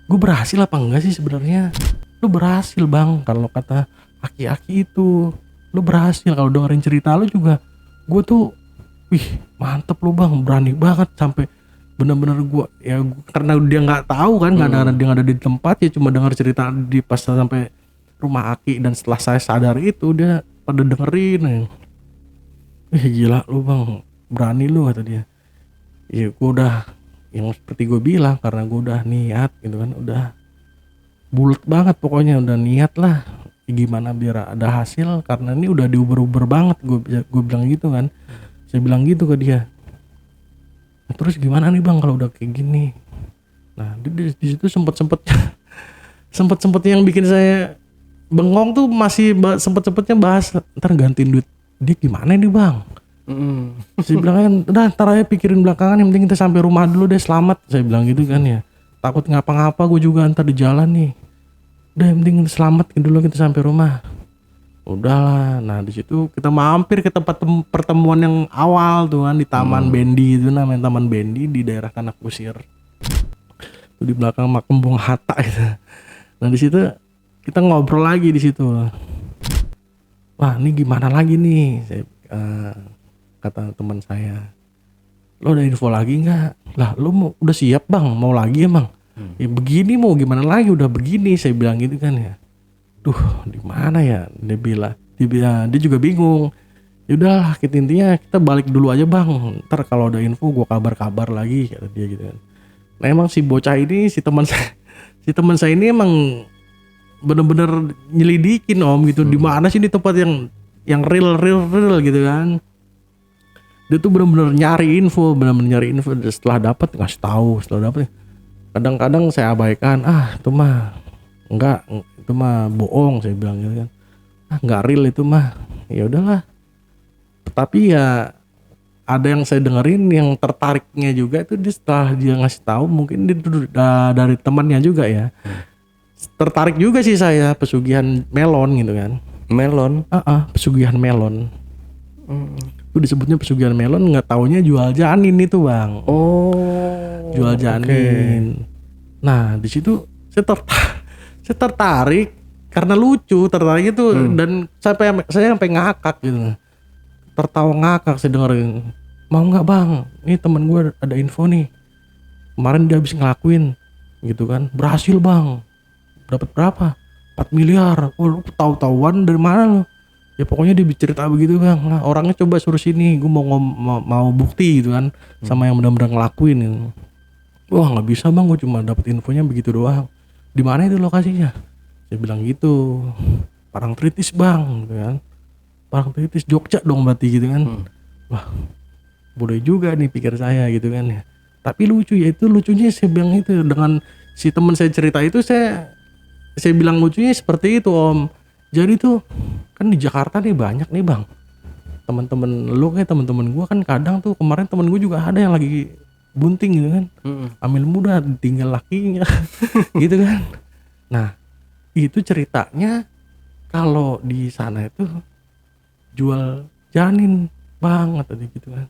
Gue berhasil apa enggak sih sebenarnya? Lu berhasil bang, kalau kata aki-aki itu lu berhasil. Kalau dengerin cerita lu juga, gue tuh wih mantep lu bang, berani banget sampai bener-bener gue ya, karena dia nggak tahu kan, nggak ada dia nggak ada di tempat ya, cuma dengar cerita di pas sampai rumah Aki, dan setelah saya sadar itu dia pada dengerin. Gila lu bang, berani lu kata dia. Ya gue udah yang seperti gue bilang, karena gue udah niat gitu kan, udah bulat banget pokoknya, udah niat lah gimana biar ada hasil, karena ini udah diuber-uber banget. Gue bilang gitu kan, saya bilang gitu ke dia. Nah, terus gimana nih bang kalau udah kayak gini? Nah di situ sempet yang bikin saya bengong tuh, masih sempetnya bahas ntar gantiin duit dia gimana nih bang. Saya bilang kan udah ntar aja pikirin belakangan, yang penting kita sampai rumah dulu deh, selamat. Saya bilang gitu kan ya, takut ngapa-ngapa gue juga ntar di jalan nih. Udah yang penting selamat dulu kita sampai rumah. Udahlah. Nah di situ kita mampir ke tempat pertemuan yang awal tuh kan, di Taman Bendi itu, namanya Taman Bendi di daerah Kanak Kusir. Itu di belakang makam Bung Hatta gitu. Nah di situ kita ngobrol lagi di situ. Wah ini gimana lagi nih? Kata teman saya, lo ada info lagi nggak? Lah lo udah siap bang, mau lagi emang? Ya begini mau gimana lagi, udah begini, saya bilang gitu kan ya. Duh di mana ya? Dia juga bingung. Yaudah kita intinya kita balik dulu aja bang. Ntar kalau ada info gue kabar lagi, kata dia gitu kan. Nah emang si bocah ini, si teman saya ini emang bener-bener nyelidikin Om gitu. Di mana sih di tempat yang real gitu kan. Dia tuh benar-benar nyari info. Setelah dapat ngasih tahu, setelah dapat kadang-kadang saya abaikan, itu mah enggak, itu mah bohong, saya bilang gitu kan. Enggak real itu mah. Ya udahlah. Tapi ya ada yang saya dengerin, yang tertariknya juga itu setelah dia ngasih tahu, mungkin dari temannya juga ya. Tertarik juga sih saya, pesugihan melon gitu kan. Melon? Pesugihan melon. Itu disebutnya pesugihan melon, nggak taunya jual janin itu bang. Jual janin. Nah di situ saya tertarik karena lucu, tertarik itu. Dan saya sampai ngakak gitu, tertawa ngakak saya dengerin. Mau nggak bang? Ini teman gue ada info nih. Kemarin dia habis ngelakuin gitu kan, berhasil bang. Dapat berapa? 4 miliar. Lu tahu-tahuan dari mana lu? Ya pokoknya dia cerita begitu bang. Nah orangnya coba suruh sini, gue mau bukti gitu kan, sama yang benar-benar ngelakuin gitu. Wah nggak bisa bang, gue cuma dapat infonya begitu doang. Di mana itu lokasinya? Saya bilang gitu. Parangtritis bang, gitu kan. Parangtritis Jogja dong berarti gitu kan. Wah boleh juga nih pikir saya gitu kan ya. Tapi lucu ya, itu lucunya saya bilang itu, dengan si teman saya cerita itu saya bilang lucunya seperti itu Om. Jadi tuh kan di Jakarta nih banyak nih bang, teman-teman lu kayak teman-teman gue kan, kadang tuh kemarin teman gue juga ada yang lagi bunting gitu kan, hamil muda tinggal lakinya gitu kan. Nah itu ceritanya kalau di sana itu jual janin bang, atau gitu kan,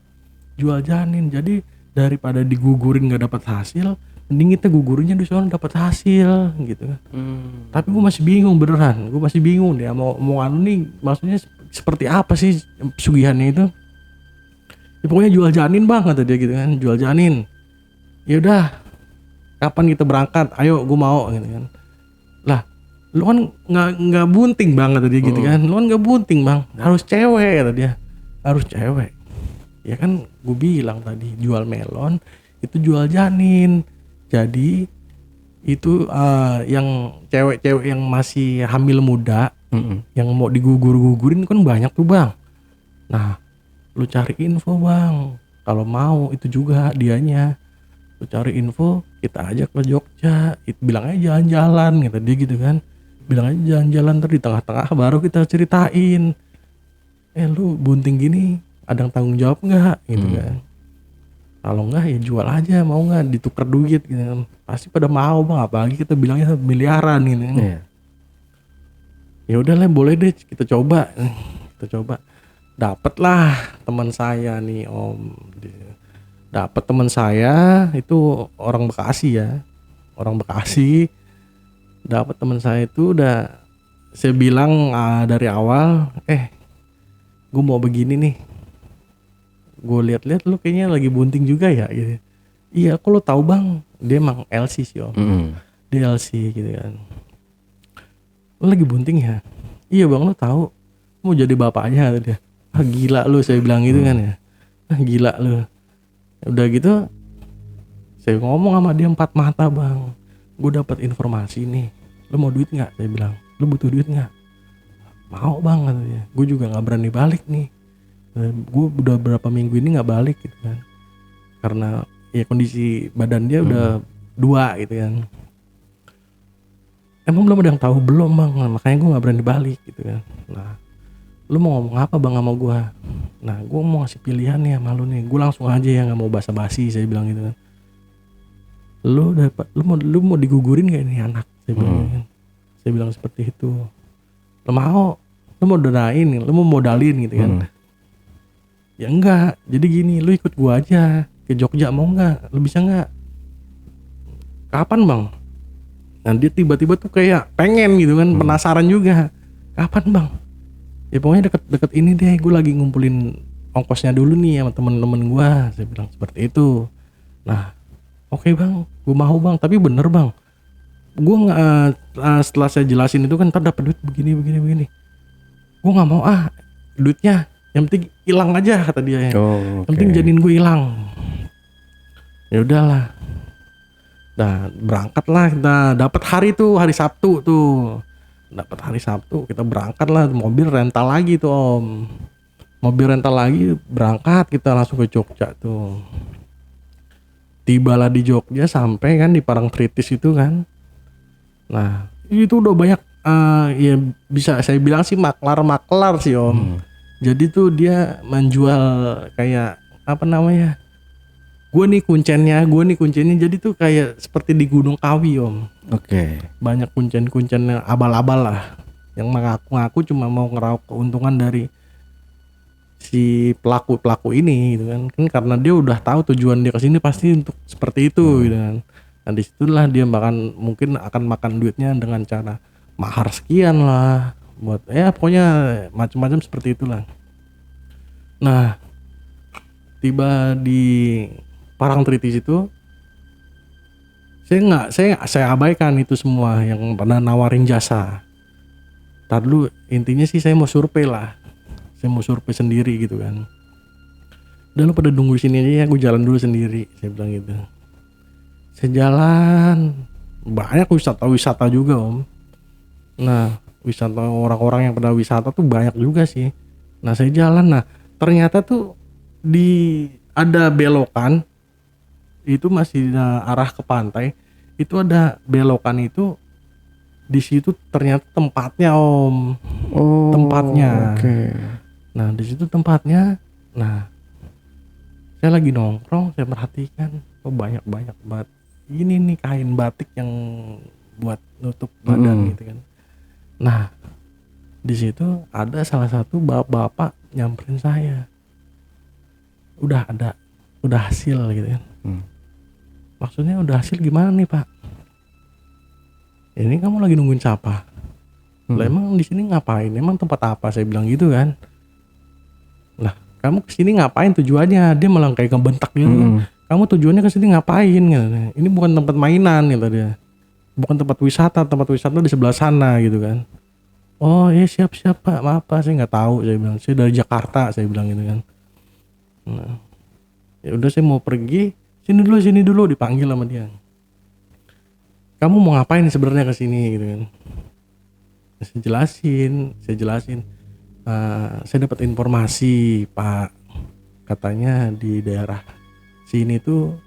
jual janin. Jadi daripada digugurin nggak dapat hasil, mending kita gugurinnya di sana dapat hasil gitu kan. Tapi gue masih bingung beneran, gue masih bingung dia mau anu nih, maksudnya seperti apa sih pesugihannya itu. Ya, pokoknya jual janin bang kata dia gitu kan, jual janin. Ya udah, kapan kita berangkat? Ayo gue mau gitu kan. Lah lu kan nggak bunting bang kata dia gitu kan, lu kan nggak bunting bang, harus cewek kata dia, harus cewek. Ya kan gue bilang tadi, jual melon itu jual janin. Jadi itu yang cewek-cewek yang masih hamil muda, yang mau digugurin kan banyak tuh bang. Nah lu cari info bang, kalau mau itu juga dianya. Lu cari info, kita ajak ke Jogja, bilang aja jalan-jalan gitu dia gitu kan. Bilang aja jalan-jalan, ntar di tengah-tengah baru kita ceritain. Lu bunting gini, ada yang tanggung jawab nggak gitu kan? Kalau nggak ya jual aja, mau nggak ditukar duit gitu kan? Pasti pada mau bang, apalagi kita bilangnya miliaran gitu kan. Iya. Ya udah lah, boleh deh kita coba. Dapatlah teman saya nih om. Dapat teman saya itu orang Bekasi ya, orang Bekasi. Dapat teman saya itu udah, saya bilang dari awal, gue mau begini nih. Gue lihat-lihat lu kayaknya lagi bunting juga ya gitu. Iya, kok lu tahu bang? Dia emang LC sih om. Dia LC gitu kan. Lu lagi bunting ya? Iya bang, lu tahu? Mau jadi bapaknya kata dia. Gila lu, saya bilang gitu kan ya. Gila lu. Udah gitu, saya ngomong sama dia 4 mata bang. Gue dapat informasi nih. Lu mau duit nggak? Saya bilang. Lu butuh duit nggak? Mau bang katanya. Gue juga nggak berani balik nih. Gue udah berapa minggu ini nggak balik gitu kan. Karena ya kondisi badan dia udah 2 gitu kan. Emang belum ada yang tahu belum bang, makanya gue nggak berani balik gitu kan. Nah, lu mau ngomong apa bang sama gue? Nah, gue mau ngasih pilihan nih sama lu nih. Gue langsung aja ya, nggak mau basa-basi, saya bilang gitu kan. Lu mau digugurin gak ini anak? Saya bilang gitu kan. Saya bilang seperti itu. Lu mau donain, lu mau modalin gitu kan. Ya enggak, jadi gini, lu ikut gue aja ke Jogja, mau nggak? Lu bisa nggak? Kapan bang? Nah dia tiba-tiba tuh kayak pengen gitu kan, penasaran juga. Kapan bang? Ya pokoknya deket-deket ini deh, gue lagi ngumpulin ongkosnya dulu nih sama temen-temen gue. Saya bilang seperti itu. Nah, oke bang, gue mau bang, tapi bener bang, gue nggak setelah saya jelasin itu kan, ntar dapat duit begini. Gue nggak mau duitnya, yang penting hilang aja kata dia. Yang penting jadiin gue hilang. Ya udahlah. Nah berangkatlah kita, dapat hari Sabtu tuh. Dapat hari Sabtu kita berangkat lah, mobil rental lagi tuh om. Mobil rental lagi, berangkat kita langsung ke Jogja tuh. Tibalah di Jogja, sampai kan di Parangtritis itu kan. Nah itu udah banyak ya bisa saya bilang sih maklar sih om. Jadi tuh dia menjual kayak apa namanya, gue nih kuncennya, jadi tuh kayak seperti di Gunung Kawi om. Banyak kuncen yang abal-abal lah, yang mengaku-ngaku cuma mau ngeraup keuntungan dari si pelaku ini gitu kan karena dia udah tahu tujuan dia kesini pasti untuk seperti itu gitu kan. Nah disitulah dia mungkin akan makan duitnya dengan cara mahar sekian lah, buat pokoknya macam-macam seperti itulah. Nah tiba di Parangtritis itu, saya abaikan itu semua yang pernah nawarin jasa. Ntar dulu, intinya sih saya mau survei lah, saya mau survei sendiri gitu kan. Udah lu pada nunggu sini aja ya, gue jalan dulu sendiri, saya bilang gitu. Saya jalan, banyak wisata juga om. Nah wisata, orang-orang yang pada wisata tuh banyak juga sih. Nah saya jalan, nah ternyata tuh ada belokan itu masih arah ke pantai, itu ada belokan itu, di situ ternyata tempatnya om. Tempatnya. Nah di situ tempatnya. Nah saya lagi nongkrong, saya perhatikan banyak banget ini nih kain batik yang buat nutup badan gitu kan. Nah di situ ada salah satu bapak nyamperin saya, udah hasil gitu kan. Maksudnya udah hasil gimana nih pak? Ini kamu lagi nungguin siapa? Lah emang di sini ngapain? Emang tempat apa? Saya bilang gitu kan. Lah kamu kesini ngapain tujuannya? Dia malah kayak ngebentak gitu. Kamu tujuannya kesini ngapain? Gitu. Ini bukan tempat mainan gitu dia. Bukan tempat wisata di sebelah sana gitu kan. Oh iya siap pak, maaf pak, saya nggak tahu. Saya bilang saya dari Jakarta, saya bilang gitu kan. Nah, ya udah saya mau pergi. Sini dulu dipanggil sama dia. Kamu mau ngapain sebenarnya ke sini gitu kan. Saya jelasin. Saya dapat informasi Pak, katanya di daerah sini tuh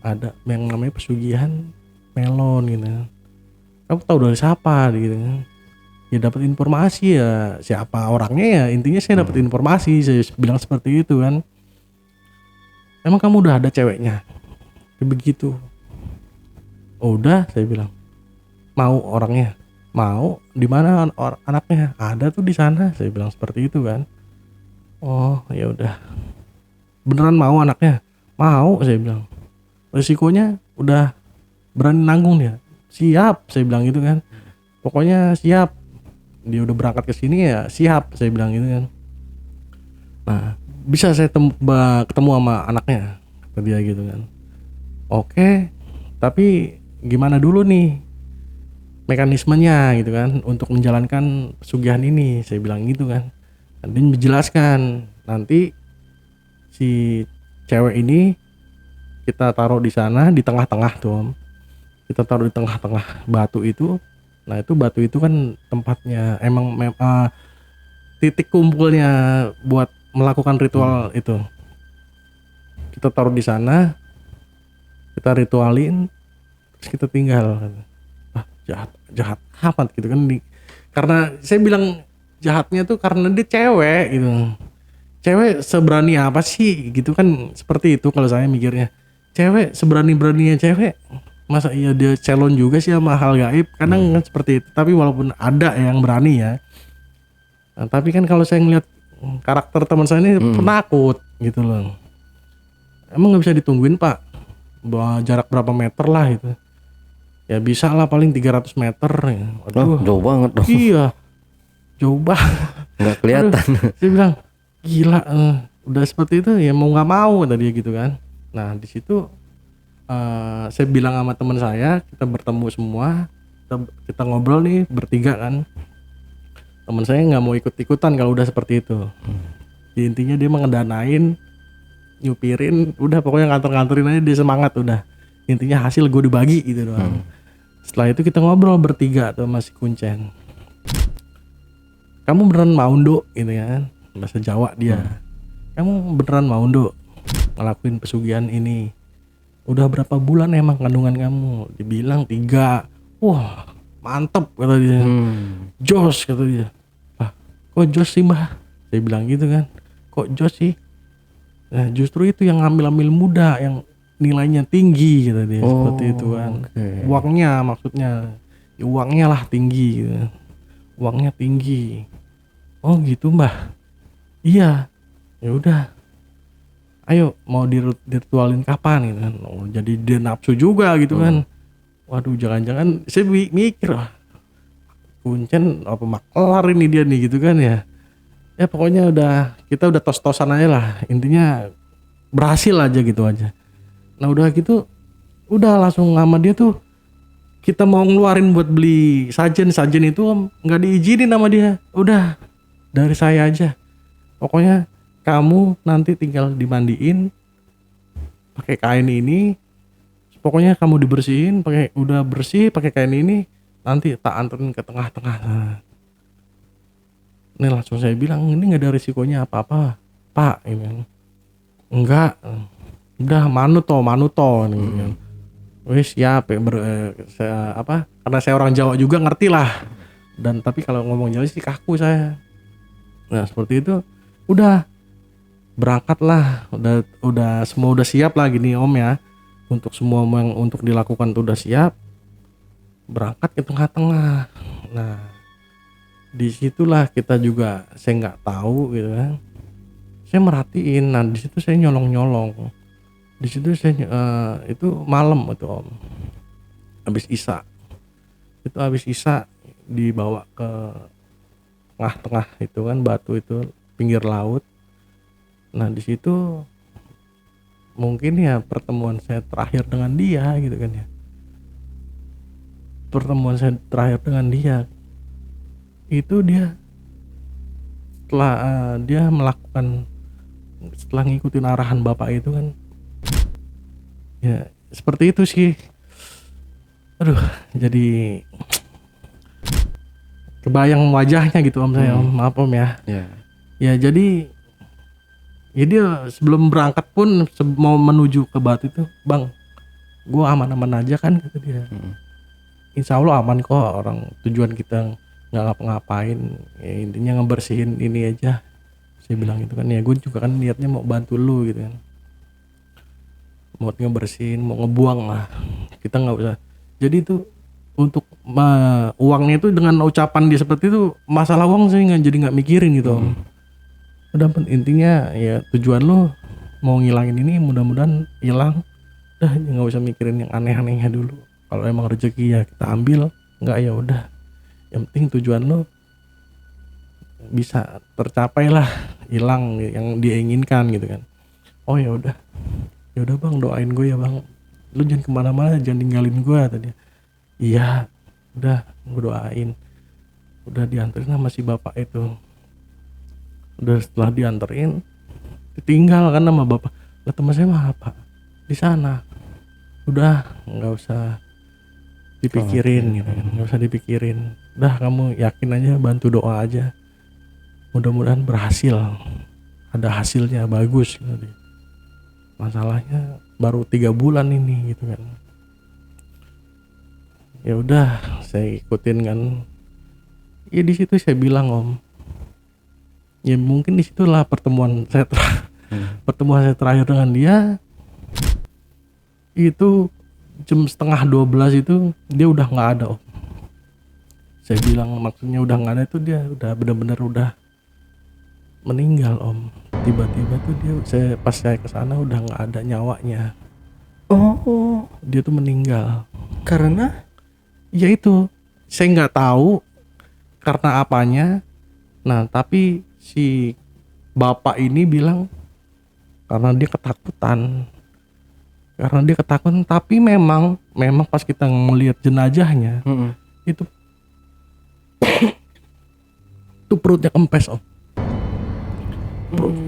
ada yang namanya pesugihan melon gitu. Kamu tahu dari siapa gitu kan? Ya dapat informasi ya, siapa orangnya ya, intinya saya dapat informasi, saya bilang seperti itu kan. Emang kamu udah ada ceweknya? Begitu. Oh, udah, saya bilang. Mau orangnya? Mau. Di mana anaknya? Ada tuh di sana, saya bilang seperti itu kan. Oh, ya udah. Beneran mau anaknya? Mau, saya bilang. Resikonya udah berani nanggung dia. Siap, saya bilang gitu kan. Pokoknya siap. Dia udah berangkat ke sini ya, siap, saya bilang gitu kan. Nah, bisa saya ketemu sama anaknya, kata dia gitu kan. Oke, tapi gimana dulu nih mekanismenya gitu kan untuk menjalankan pesugihan ini, saya bilang gitu kan. Nanti menjelaskan, nanti si cewek ini kita taruh di sana di tengah-tengah tuh Om. Kita taruh di tengah-tengah batu itu. Nah itu batu itu kan tempatnya emang titik kumpulnya buat melakukan ritual itu. Kita taruh di sana, kita ritualin, terus kita tinggal. Jahat amat gitu kan. Karena saya bilang jahatnya tuh karena dia cewek gitu. Cewek seberani apa sih gitu kan, seperti itu kalau saya mikirnya. Cewek seberani-beraninya cewek, masa iya dia calon juga sih sama hal gaib, kadang kan seperti itu. Tapi walaupun ada yang berani ya, nah, tapi kan kalau saya ngeliat karakter teman saya ini penakut gitu loh. Emang nggak bisa ditungguin Pak? Jarak berapa meter lah itu? Ya bisa lah paling 300 meter. Aduh, jauh banget dong. Iya, jauh banget. Nggak kelihatan. Aduh, saya bilang gila, udah seperti itu ya mau nggak mau kata dia gitu kan. Nah di situ saya bilang sama teman saya, kita bertemu semua, kita ngobrol nih bertiga kan. Teman saya nggak mau ikut-ikutan kalau udah seperti itu. Jadi, intinya dia ngedanain, nyupirin, udah pokoknya nganter-nganterin aja, dia semangat udah. Intinya hasil gue dibagi gitu doang. Setelah itu kita ngobrol bertiga tuh masih Kuncen. Kamu beneran mau Nduk gitu kan, bahasa Jawa dia. Kamu beneran mau Nduk ngelakuin pesugihan ini? Udah berapa bulan emang kandungan kamu? Dibilang 3. Wah mantep kata dia. Jos kata dia. Ah, kok jos sih Mbah? Saya bilang gitu kan. Kok jos sih? Nah justru itu yang ngambil muda, yang nilainya tinggi kata dia. Seperti itu kan. Uangnya maksudnya ya, uangnya lah tinggi gitu. Uangnya tinggi. Oh gitu Mbah. Iya. Ya udah. Ayo mau diritualin kapan gitu kan. Oh, jadi dia nafsu juga gitu kan. Waduh jangan-jangan saya mikir Kuncen apa maklar ini dia nih gitu kan ya. Ya pokoknya kita udah tos-tosan aja lah. Intinya berhasil aja gitu aja. Nah udah gitu udah langsung sama dia tuh kita mau ngeluarin buat beli sajen itu nggak diizinin sama dia. Udah dari saya aja. Pokoknya kamu nanti tinggal dimandiin pakai kain ini. Pokoknya kamu dibersihin pakai, udah bersih pakai kain ini, nanti tak anterin ke tengah-tengah. Ini langsung saya bilang ini nggak ada risikonya apa-apa Pak ini. Enggak. Udah manut toh nih. Wis siap saya karena saya orang Jawa juga ngerti lah. Dan tapi kalau ngomong Jawa sih kaku saya. Nah, seperti itu udah berangkat lah, udah semua udah siap lah gini Om ya, untuk semua yang untuk dilakukan tuh udah siap, berangkat ke tengah-tengah. Nah disitulah kita juga saya nggak tahu gitu kan, saya merhatiin. Nah di situ saya nyolong, di situ saya itu malam itu Om, habis Isya dibawa ke tengah-tengah itu kan batu itu pinggir laut. Nah di situ mungkin ya pertemuan saya terakhir dengan dia gitu kan ya. Pertemuan saya terakhir dengan dia itu dia setelah dia melakukan, setelah ngikutin arahan bapak itu kan ya seperti itu sih. Aduh jadi kebayang wajahnya gitu Om saya Om, maaf Om ya. Ya jadi ya dia sebelum berangkat pun mau menuju ke batu itu, Bang gue aman-aman aja kan kata dia. Insya Allah aman kok, orang tujuan kita nggak ngapa-ngapain, ya intinya ngebersihin ini aja. Saya bilang gitu kan, ya gue juga kan niatnya mau bantu lu gitu kan, mau ngebersihin, mau ngebuang lah, kita nggak usah. Jadi itu untuk uangnya itu dengan ucapan dia seperti itu, masalah uang saya nggak jadi nggak mikirin gitu Om. Udah intinya ya tujuan lu mau ngilangin ini, mudah-mudahan hilang. Udah nggak usah mikirin yang aneh-anehnya dulu. Kalau emang rezeki ya kita ambil, nggak ya udah. Yang penting tujuan lo bisa tercapai lah, hilang yang dia inginkan gitu kan. Oh ya udah bang, doain gue ya bang. Lu jangan kemana-mana, jangan tinggalin gue tadi. Iya, udah gue doain. Udah dianterin sama si bapak itu. Udah setelah dianterin, ditinggal kan sama bapak. Lah teman saya mah apa? Di sana. Udah nggak usah dipikirin gitu kan, nggak usah dipikirin. Udah kamu yakin aja, bantu doa aja. Mudah-mudahan berhasil, ada hasilnya bagus gitu. Masalahnya baru 3 bulan ini gitu kan. Ya udah saya ikutin kan. Ya di situ saya bilang Om, ya mungkin di situlah pertemuan saya pertemuan saya terakhir dengan dia. Itu jam 11:30 itu dia udah nggak ada Om. Saya bilang maksudnya udah nggak ada itu, dia udah benar-benar udah meninggal Om. Tiba-tiba tuh pas saya kesana udah nggak ada nyawanya. Oh, Dia tuh meninggal. karena Ya itu saya nggak tahu karena apanya. Nah tapi si bapak ini bilang karena dia ketakutan. Tapi memang pas kita ngelihat jenazahnya itu perutnya kempes Om.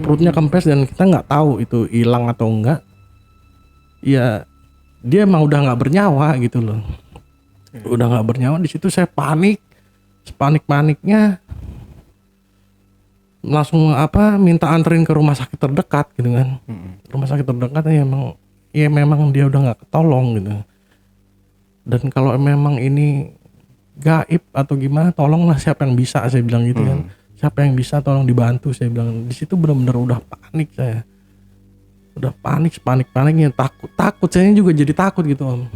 Perutnya kempes dan kita nggak tahu itu hilang atau enggak. Ya dia emang udah nggak bernyawa gitu loh. Udah nggak bernyawa. Di situ saya paniknya langsung minta anterin ke rumah sakit terdekat gitu kan. Rumah sakit terdekat ya memang dia udah nggak ketolong gitu. Dan kalau memang ini gaib atau gimana, tolonglah siapa yang bisa, saya bilang gitu kan. Siapa yang bisa tolong dibantu, saya bilang. Di situ benar-benar udah panik saya. Udah paniknya, takut saya juga jadi takut gitu Om.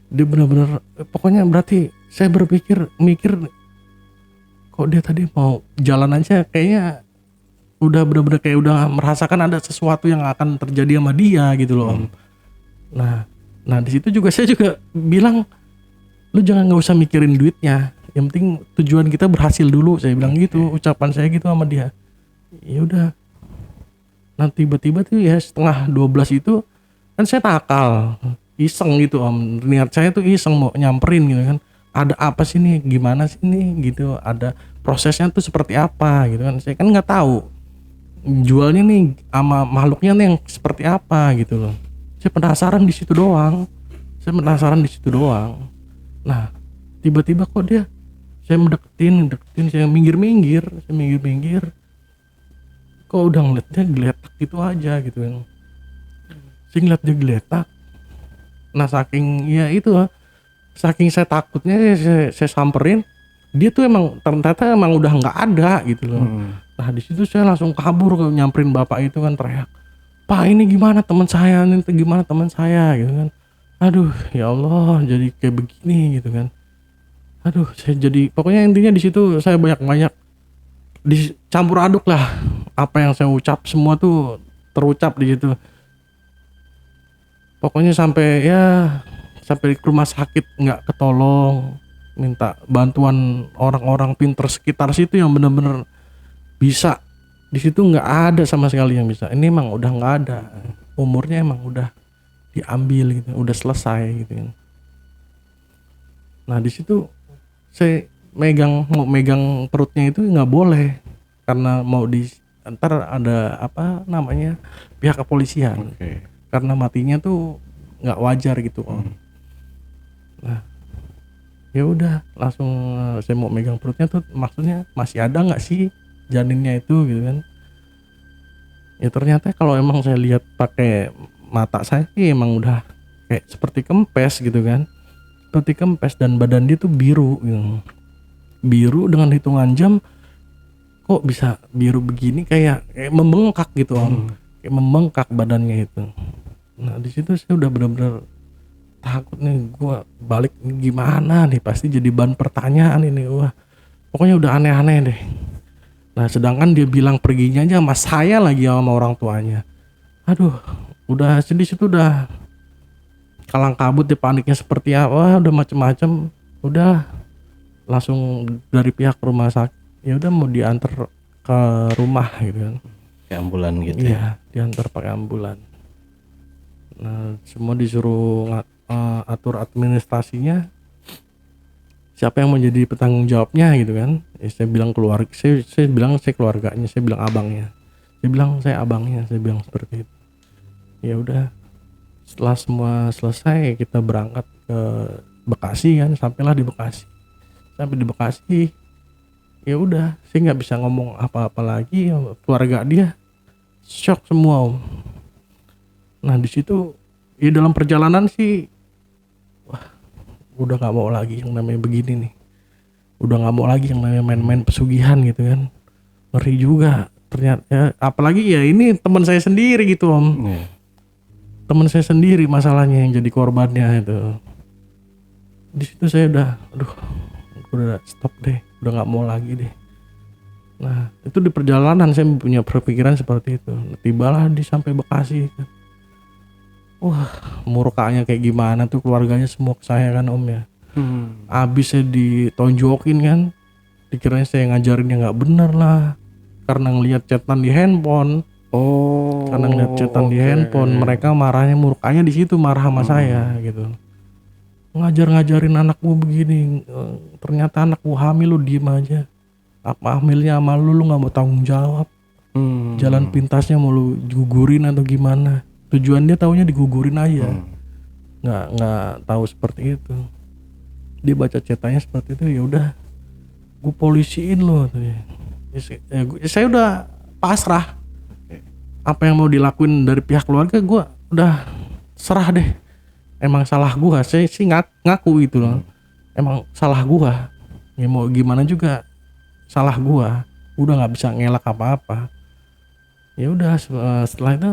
Dia benar-benar, pokoknya berarti saya mikir kok dia tadi mau jalan aja kayaknya udah benar-benar kayak udah merasakan ada sesuatu yang akan terjadi sama dia gitu loh Om. Nah di situ juga saya juga bilang, lu nggak usah mikirin duitnya, yang penting tujuan kita berhasil dulu, saya bilang gitu. Ucapan saya gitu sama dia. Ya udah. Nah tiba-tiba tuh ya 11:30 itu kan saya nakal, iseng gitu Om. Niat saya tuh iseng mau nyamperin gitu kan. Ada apa sih nih, gimana sih nih gitu, ada prosesnya tuh seperti apa gitu kan. Saya kan nggak tahu jualnya nih sama makhluknya nih yang seperti apa gitu loh. Saya penasaran di situ doang. Nah tiba-tiba kok saya mendeketin, saya minggir, kok udah ngeliat dia geletak gitu aja gitu kan. Saya ngeliat dia geletak. Nah saking saya takutnya, saya samperin, dia tuh ternyata udah nggak ada gitu loh. Nah di situ saya langsung kabur ke nyamperin bapak itu kan, teriak, Pak ini gimana teman saya gitu kan. Aduh ya Allah, jadi kayak begini gitu kan. Aduh saya jadi, pokoknya intinya di situ saya banyak dicampur aduk lah. Apa yang saya ucap semua tuh terucap di situ. Pokoknya sampai ke rumah sakit nggak ketolong, minta bantuan orang-orang pinter sekitar situ yang benar-benar bisa. Di situ nggak ada sama sekali yang bisa. Ini emang udah nggak ada, umurnya emang udah diambil gitu, udah selesai gitu kan. Nah di situ saya mau megang perutnya itu nggak boleh, karena mau ntar ada pihak kepolisian. Karena matinya tuh nggak wajar gitu Om. Nah ya udah langsung saya mau megang perutnya tuh, maksudnya masih ada nggak sih janinnya itu gitu kan. Ya ternyata kalau emang saya lihat pakai mata saya sih emang udah kayak seperti kempes gitu kan, seperti kempes, dan badan dia tuh biru gitu. Biru dengan hitungan jam kok bisa biru begini, kayak membengkak gitu Om. Kayak membengkak badannya itu. Nah di situ saya udah benar-benar takut nih, gua balik gimana nih, pasti jadi bahan pertanyaan ini. Wah pokoknya udah aneh-aneh deh. Nah sedangkan dia bilang perginya aja sama saya lagi sama orang tuanya. Aduh udah di situ udah kalang kabut deh, paniknya seperti apa, udah macem-macem. Udah langsung dari pihak rumah sakit ya udah mau diantar ke rumah gitu kan. Kayak ambulan gitu. Iya diantar pakai ambulan. Nah semua disuruh atur administrasinya, siapa yang mau jadi petanggung jawabnya gitu kan. Saya bilang keluarga, saya bilang saya keluarganya, saya bilang abangnya, saya bilang saya abangnya, saya bilang seperti itu. Ya udah setelah semua selesai kita berangkat ke Bekasi kan, sampailah di Bekasi. Sampai di Bekasi ya udah saya nggak bisa ngomong apa-apa lagi, keluarga dia shock semua Om. Nah di situ ya dalam perjalanan sih wah udah nggak mau lagi yang namanya begini nih, udah nggak mau lagi yang namanya main-main pesugihan gitu kan, ngeri juga ternyata ya, apalagi ya ini teman saya sendiri gitu Om. Teman saya sendiri masalahnya yang jadi korbannya itu. Di situ saya udah stop deh, udah nggak mau lagi deh. Nah itu di perjalanan saya punya perpikiran seperti itu. Tibalah di sampai Bekasi kan. Wah murkanya kayak gimana tuh keluarganya semua ke saya kan Om ya. Abis saya ditonjokin kan, dikiranya saya ngajarinnya nggak bener lah karena ngelihat chatan di handphone. Karena ngeliat chatan di handphone, mereka marahnya murkanya di situ, marah sama saya gitu. Ngajarin anakmu begini, ternyata anakmu hamil, lu diem aja. Apa hamilnya sama lu nggak mau tanggung jawab. Jalan pintasnya mau lu gugurin atau gimana? Tujuan dia taunya digugurin aja, nggak tahu seperti itu. Dia baca chatanya seperti itu, ya udah, gue polisiin lo. Saya udah pasrah. Apa yang mau dilakuin dari pihak keluarga gue udah serah deh. Emang salah gue, saya sih ngaku gitu loh. Emang salah gue, ya mau gimana juga salah gue. Udah nggak bisa ngelak apa-apa. Ya udah setelah itu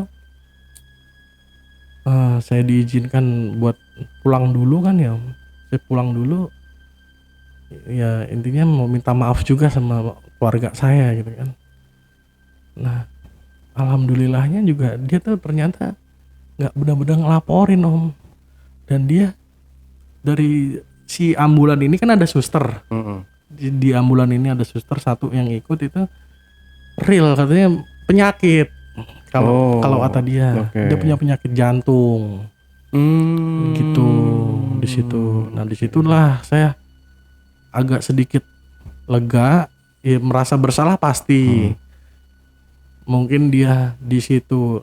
saya diizinkan buat pulang dulu kan ya. Saya pulang dulu. Ya intinya mau minta maaf juga sama keluarga saya gitu kan. Nah alhamdulillahnya juga dia tuh ternyata nggak benar-benar ngelaporin Om. Dan dia dari si ambulan ini kan ada suster. Di ambulan ini ada suster satu yang ikut, itu real katanya penyakit. Kalau kata dia, dia punya penyakit jantung. Gitu di situ. Nah disitulah saya agak sedikit lega, ya merasa bersalah pasti. Mungkin dia di situ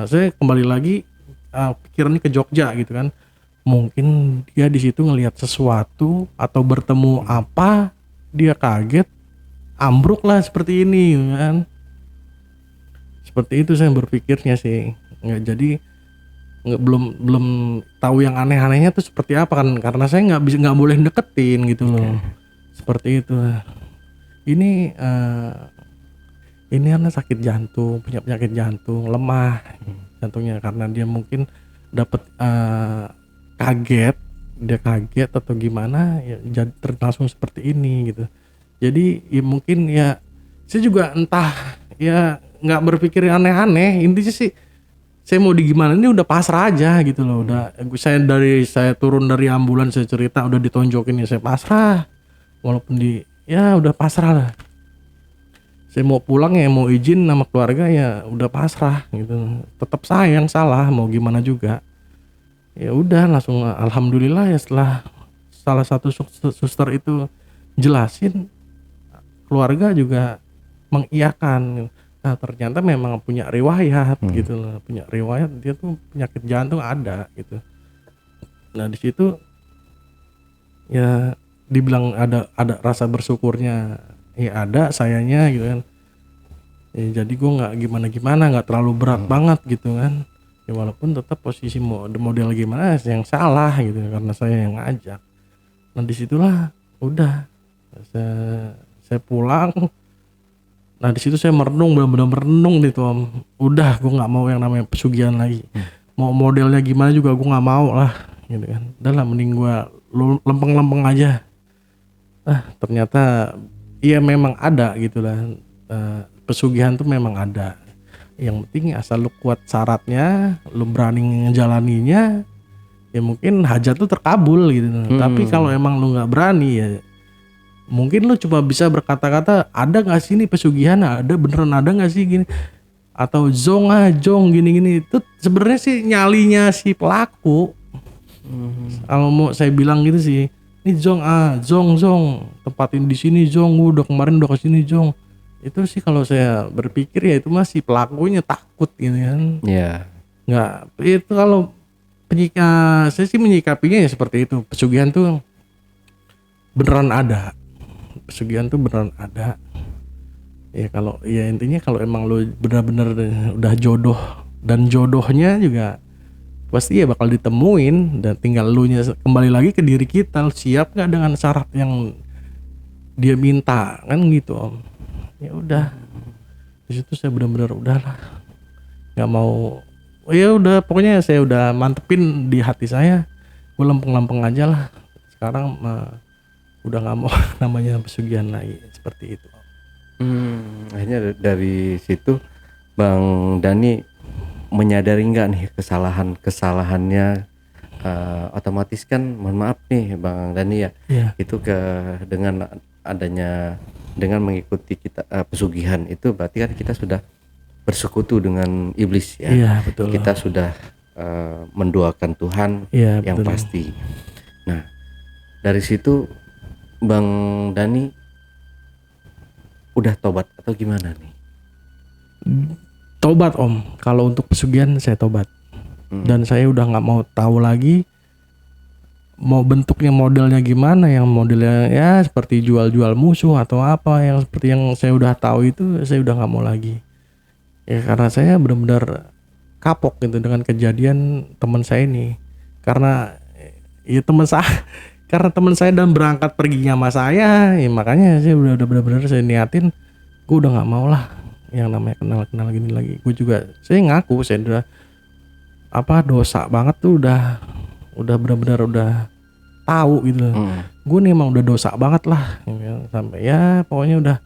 saya kembali lagi pikirannya ke Jogja gitu kan. Mungkin dia di situ ngelihat sesuatu atau bertemu apa, dia kaget, ambruk lah seperti ini kan. Seperti itu saya berpikirnya sih. Belum tahu yang aneh-anehnya tuh seperti apa kan, karena saya nggak boleh deketin gitu loh. Seperti itu. Ini karena sakit jantung, punya penyakit jantung, lemah jantungnya karena dia mungkin dapat kaget atau gimana ya, jadi langsung seperti ini gitu. Jadi ya mungkin ya saya juga entah ya, nggak berpikir aneh-aneh. Intinya sih saya mau gimana, ini udah pasrah aja gitu loh. Udah saya turun dari ambulan, saya cerita udah ditonjokin ya saya pasrah. Walaupun ya udah pasrah lah. Saya mau pulang ya, mau izin sama keluarga ya udah pasrah gitu. Tetap saya yang salah, mau gimana juga. Ya udah langsung alhamdulillah ya, setelah salah satu suster itu jelasin, keluarga juga mengiyakan. Nah ternyata memang punya riwayat gitu loh, punya riwayat dia tuh penyakit jantung ada gitu. Nah di situ ya dibilang ada rasa bersyukurnya, ya ada sayanya gitu kan. Ya, jadi gue nggak gimana nggak terlalu berat banget gitu kan. Ya walaupun tetap posisi model gimana yang salah gitu karena saya yang ngajak. Nah disitulah udah saya pulang. Nah di situ saya merenung, benar-benar merenung gitu Om. Udah gue nggak mau yang namanya pesugihan lagi. Mau modelnya gimana juga gue nggak mau lah gitu kan. Udah lah mending gue lempeng-lempeng aja. Ternyata iya memang ada gitu lah. Pesugihan tuh memang ada. Yang penting asal lu kuat syaratnya, lu berani ngejalaninya, ya mungkin hajat lu terkabul gitu. Tapi kalau emang lu nggak berani ya mungkin lu cuma bisa berkata-kata ada nggak sih nih pesugihan, ada beneran ada nggak sih gini, atau jong gini-gini. Itu sebenarnya sih nyalinya si pelaku. Kalau mau saya bilang gitu sih, ini jong tempatin di sini jong, udah kemarin udah kesini jong. Itu sih kalau saya berpikir ya itu masih pelakunya takut gitu kan. Iya. Nggak, itu kalau saya sih menyikapinya ya seperti itu. Pesugihan tuh beneran ada. Pesugihan tuh beneran ada. Ya kalau ya intinya kalau emang lo benar-benar udah jodoh dan jodohnya juga pasti ya bakal ditemuin, dan tinggal lu nya kembali lagi ke diri kita, lu siap nggak dengan syarat yang dia minta kan gitu Om. Ya udah di situ saya benar-benar udahlah nggak mau, ya udah pokoknya saya udah mantepin di hati saya, gue lempeng-lempeng aja lah sekarang udah nggak mau namanya pesugihan lagi seperti itu. Akhirnya dari situ Bang Dani menyadari nggak nih kesalahannya, otomatis kan mohon maaf nih Bang Dani ya, itu dengan adanya dengan mengikuti kita pesugihan itu berarti kan kita sudah bersekutu dengan iblis ya. Iya, betul. Kita sudah mendoakan Tuhan yang betul. pasti. Nah dari situ Bang Dani udah tobat atau gimana nih? Tobat Om, kalau untuk pesugihan saya tobat. Dan saya udah nggak mau tahu lagi mau bentuknya modelnya gimana, yang modelnya ya seperti jual-jual musuh atau apa yang seperti yang saya udah tahu itu saya udah nggak mau lagi. Ya karena saya benar-benar kapok gitu dengan kejadian teman saya ini. Karena ya karena teman saya dan berangkat perginya sama saya, ya makanya saya udah benar-benar saya niatin gue udah nggak mau lah yang namanya kenal gini lagi. Gue juga saya ngaku saya udah dosa banget tuh, udah benar-benar udah tahu gitu. Gue nih emang udah dosa banget lah sampai ya pokoknya udah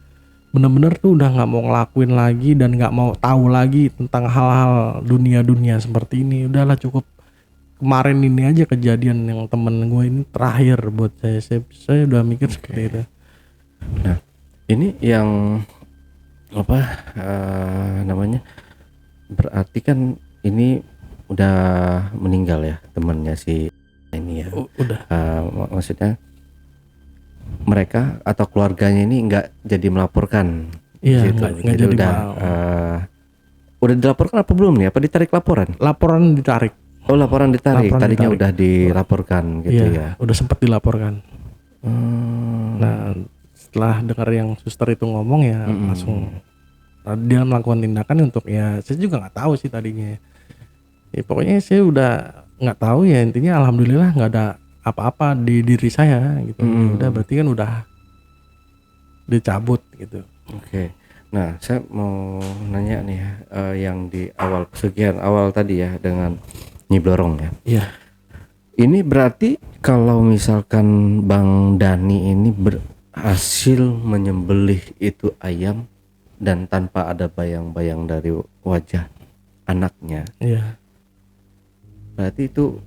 bener-bener tuh udah nggak mau ngelakuin lagi dan nggak mau tahu lagi tentang hal-hal dunia seperti ini. Udahlah cukup. Kemarin ini aja kejadian yang temen gue ini terakhir buat saya udah mikir seperti itu. Nah ini yang namanya berarti kan ini udah meninggal ya temennya si ini ya. Udah. Maksudnya mereka atau keluarganya ini nggak jadi melaporkan. Iya, nggak jadi udah dilaporkan apa belum nih? Apa ditarik laporan? Laporan ditarik. Oh laporan ditarik. Tadinya ditarik. udah dilaporkan gitu ya. Udah sempat dilaporkan. Nah setelah dengar yang suster itu ngomong ya langsung dia melakukan tindakan untuk ya saya juga nggak tahu sih tadinya. Ya pokoknya saya udah nggak tahu ya, intinya alhamdulillah nggak ada apa-apa di diri saya gitu. Udah berarti kan udah dicabut gitu. Oke. Nah saya mau nanya nih yang di awal pesugihan awal tadi ya dengan Nyi Blorong ya. Iya. Ini berarti kalau misalkan Bang Dani ini berhasil menyembelih itu ayam dan tanpa ada bayang-bayang dari wajah anaknya. Iya. Berarti itu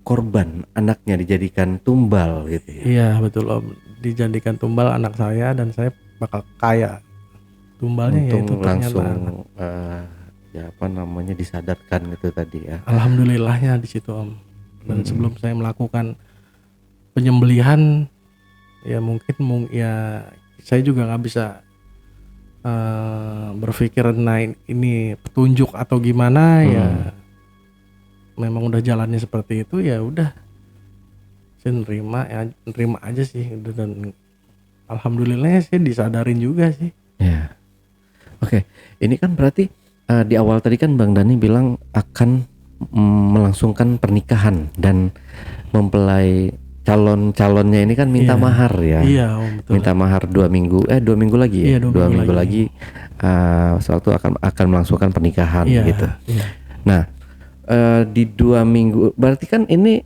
korban anaknya dijadikan tumbal gitu ya. Iya betul Om, dijadikan tumbal anak saya dan saya bakal kaya. Tumbalnya ya itu langsung ya apa namanya disadarkan gitu tadi ya. Alhamdulillahnya di situ Om. Dan sebelum saya melakukan penyembelihan ya mungkin ya saya juga nggak bisa berpikir nah ini petunjuk atau gimana ya. Memang udah jalannya seperti itu ya udah saya nerima aja sih dan alhamdulillah saya disadarin juga sih. Ya. Oke, ini kan berarti di awal tadi kan Bang Dani bilang akan melangsungkan pernikahan dan mempelai calonnya ini kan minta Iya. mahar ya. Iya Om, betul. Minta mahar 2 minggu lagi ya. Iya, 2 minggu lagi suatu akan melangsungkan pernikahan Iya, gitu. iya. Nah, di 2 minggu berarti kan ini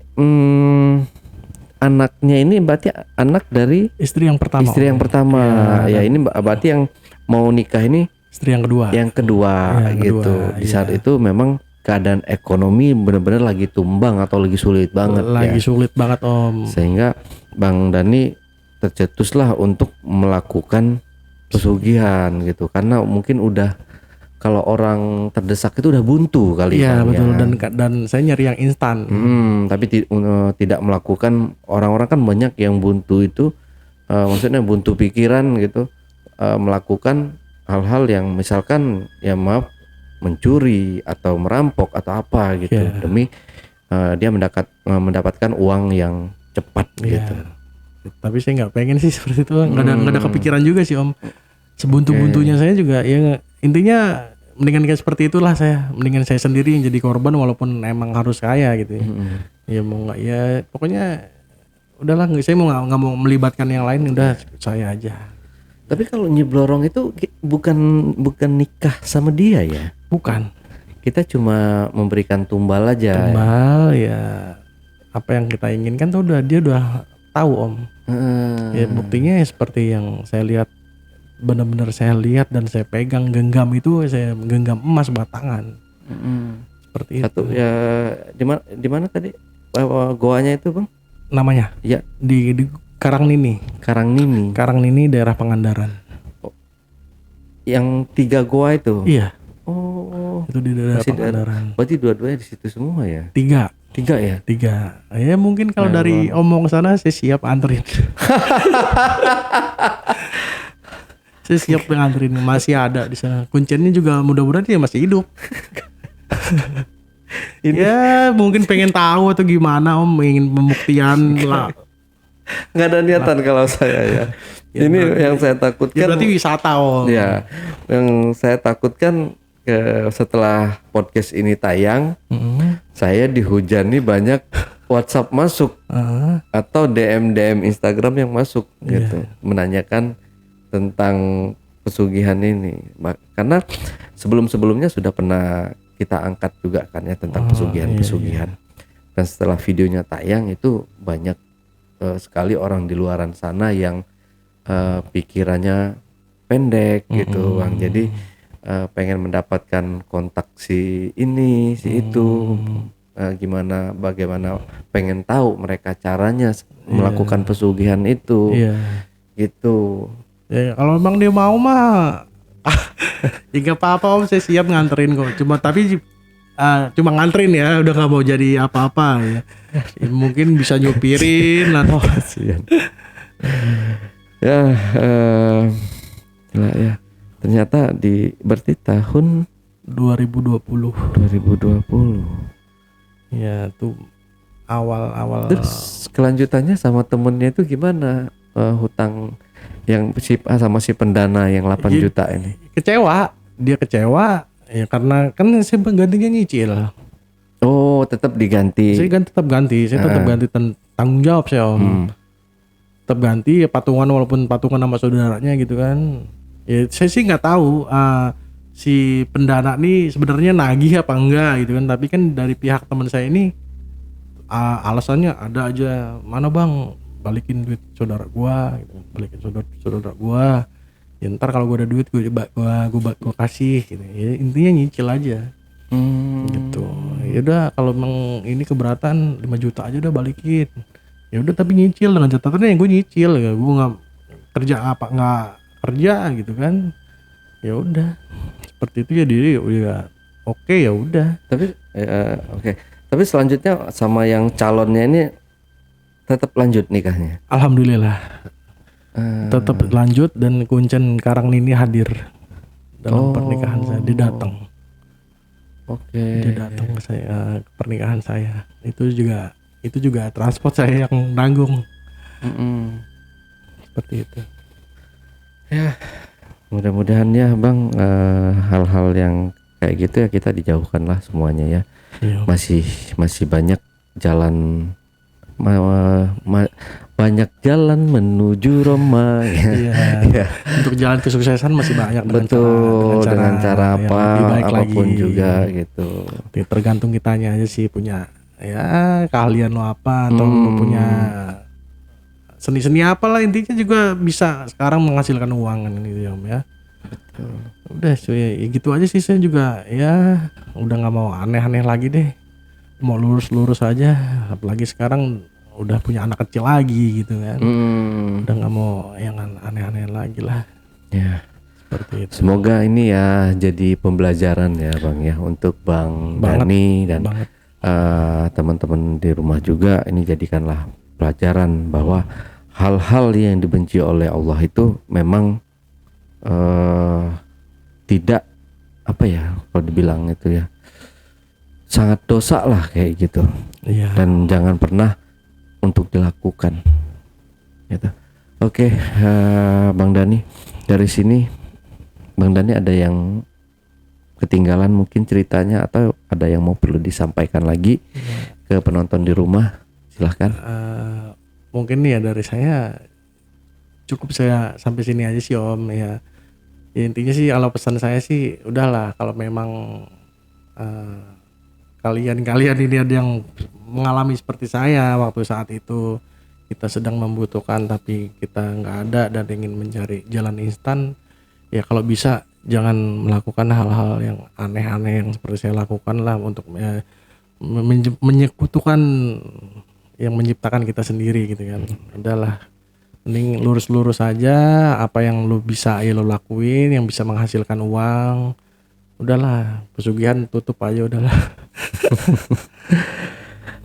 anaknya ini berarti anak dari Istri yang pertama. istri yang Om. pertama. Ya, ini berarti yang mau nikah ini Istri yang kedua. yang kedua Yang gitu. kedua, Di saat iya. itu memang keadaan ekonomi benar-benar lagi tumbang atau lagi sulit banget Lagi ya. sulit banget Om. Sehingga Bang Dani tercetuslah untuk melakukan pesugihan gitu, karena mungkin udah, kalau orang terdesak itu udah buntu kali. Iya Bang, betul, ya. dan saya nyari yang instan. Tapi tidak melakukan, orang-orang kan banyak yang buntu itu maksudnya buntu pikiran gitu, melakukan hal-hal yang misalkan ya maaf mencuri atau merampok atau apa gitu, Iya. demi dia mendapatkan uang yang cepat Iya. gitu. Tapi saya nggak pengen sih seperti itu. Nggak ada kepikiran juga sih Om. Sebuntu-buntunya saya juga ya, intinya mendingan kayak seperti itulah saya. Mendingan saya sendiri yang jadi korban walaupun emang harus kaya gitu ya. Ya mau nggak ya pokoknya udahlah, saya nggak mau melibatkan yang lain, udah saya aja. Tapi kalau Nyi Blorong itu bukan nikah sama dia ya. Bukan. Kita cuma memberikan tumbal aja. Tumbal ya, apa yang kita inginkan tuh dia udah tahu Om. Ya buktinya ya seperti yang saya lihat, benar-benar saya lihat dan saya pegang, genggam itu saya genggam emas batangan. Seperti Satu itu. ya, di mana tadi goanya itu Bang? Namanya Ya, di Karangnini. Karangnini. Karangnini daerah Pangandaran. Yang 3 goa itu. Iya, Oh, itu di daerah masih Pangandaran. berarti dua-duanya di situ semua ya. 3 ya. Ya mungkin kalau dari omong sana saya siap anterin. Saya siap nganterin, masih ada di sana. Kuncinya juga mudah-mudahan dia masih hidup. Ya mungkin pengen tahu atau gimana Om, ingin pembuktian lah. Nggak ada niatan kalau saya ya. Ini yang saya takutkan. Ya berarti wisata Om. Ya, yang saya takutkan setelah podcast ini tayang, saya dihujani banyak WhatsApp masuk atau DM Instagram yang masuk gitu, menanyakan tentang pesugihan ini. Karena sebelumnya sudah pernah kita angkat juga kan ya tentang pesugihan. Dan setelah videonya tayang itu banyak sekali orang di luaran sana yang pikirannya pendek gitu Bang. Jadi pengen mendapatkan kontak si ini, si itu, bagaimana pengen tahu mereka caranya melakukan pesugihan itu. Gitu. Ya kalau emang dia mau mah ya gak apa-apa Om, saya siap nganterin kok. Cuma nganterin ya, udah gak mau jadi apa-apa ya. Ya mungkin bisa nyupirin atau ya gila ya. Ternyata berarti tahun 2020. Ya tuh awal-awal. Terus kelanjutannya sama temennya itu gimana? Hutang yang sama si pendana yang 8 juta ini. Dia kecewa ya karena kan saya gantinya nyicil. Oh, tetap diganti. Saya kan tetap ganti, tanggung jawab saya Om. Tetap ganti ya, patungan walaupun patungan sama saudaranya gitu kan. Ya saya sih nggak tahu si pendana nih sebenarnya nagih apa enggak gitu kan. Tapi kan dari pihak teman saya ini alasannya ada aja, mana Bang balikin duit saudara gua gitu. Balikin saudara gua. Ya ntar kalau gua ada duit gua kasih gitu. Ya intinya nyicil aja. Gitu. Ya udah kalau emang ini keberatan 5 juta aja udah balikin. Ya udah tapi nyicil dengan catatannya gue nyicil ya, gue nggak kerja gitu kan. Ya udah seperti itu ya, diri ya oke ya udah. Tapi oke. Tapi selanjutnya sama yang calonnya ini tetap lanjut nikahnya. Alhamdulillah. Tetap lanjut dan Kuncen Karangnini hadir dalam pernikahan saya. Dia datang. Oke. Dia datang ke saya, ke pernikahan saya. Itu juga transport saya yang nanggung. Seperti itu. Ya, mudah-mudahan ya Bang, hal-hal yang kayak gitu ya kita dijauhkan lah semuanya ya. Iya. Masih banyak jalan banyak jalan menuju Roma. Iya. Ya. Untuk jalan kesuksesan masih banyak Betul, dengan cara yang apa lebih baik apapun lagi. juga gitu. Tergantung kitanya aja sih punya ya keahlian lo apa atau lo punya seni-seni apa lah, intinya juga bisa sekarang menghasilkan uang kan gitu ya Om ya. Udah ya gitu aja sih, saya juga ya udah nggak mau aneh-aneh lagi deh, mau lurus-lurus aja, apalagi sekarang udah punya anak kecil lagi gitu kan. Udah nggak mau yang aneh-aneh lagi lah. Ya. Seperti itu. Semoga ini ya jadi pembelajaran ya Bang ya untuk Bang Dani dan teman-teman di rumah juga. Ini jadikanlah pelajaran bahwa hal-hal yang dibenci oleh Allah itu memang tidak apa ya kalau dibilang itu ya sangat dosa lah kayak gitu. Iya. Dan jangan pernah untuk dilakukan gitu. Oke, Bang Dani, dari sini Bang Dani ada yang ketinggalan mungkin ceritanya atau ada yang mau perlu disampaikan lagi ke penonton di rumah, silahkan. Mungkin nih ya dari saya cukup, saya sampai sini aja sih Om ya. Ya intinya sih kalau pesan saya sih udahlah, kalau memang kalian ini ada yang mengalami seperti saya waktu saat itu, kita sedang membutuhkan tapi kita nggak ada dan ingin mencari jalan instan, ya kalau bisa jangan melakukan hal-hal yang aneh-aneh yang seperti saya lakukan lah, untuk menyekutukan yang menciptakan kita sendiri gitu kan. Udahlah, mending lurus-lurus aja, apa yang lu bisa ya lu lakuin, yang bisa menghasilkan uang. Udahlah, pesugihan tutup aja udahlah.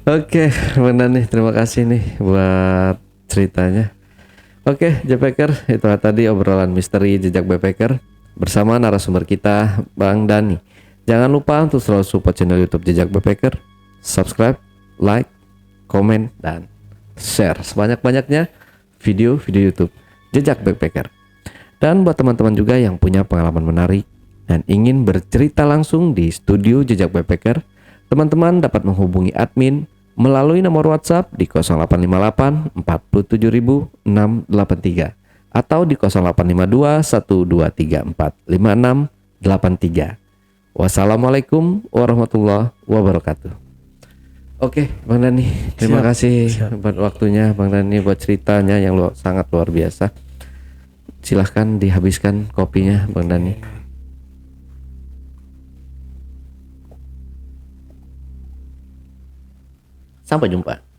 Oke, Bang Dani, terima kasih nih buat ceritanya. Oke, Backpacker, itu tadi obrolan misteri jejak backpacker bersama narasumber kita Bang Dani. Jangan lupa untuk selalu support channel YouTube Jejak Backpacker, subscribe, like, komen, dan share sebanyak-banyaknya video-video YouTube Jejak Backpacker. Dan buat teman-teman juga yang punya pengalaman menarik dan ingin bercerita langsung di studio Jejak Backpacker, teman-teman dapat menghubungi admin melalui nomor WhatsApp di 0858 47683 atau di 0852 1234 5683. Wassalamualaikum warahmatullahi wabarakatuh. Oke, Bang Dani, terima kasih buat waktunya Bang Dani, buat ceritanya yang sangat luar biasa. Silahkan dihabiskan kopinya Bang Dani. Sampai jumpa.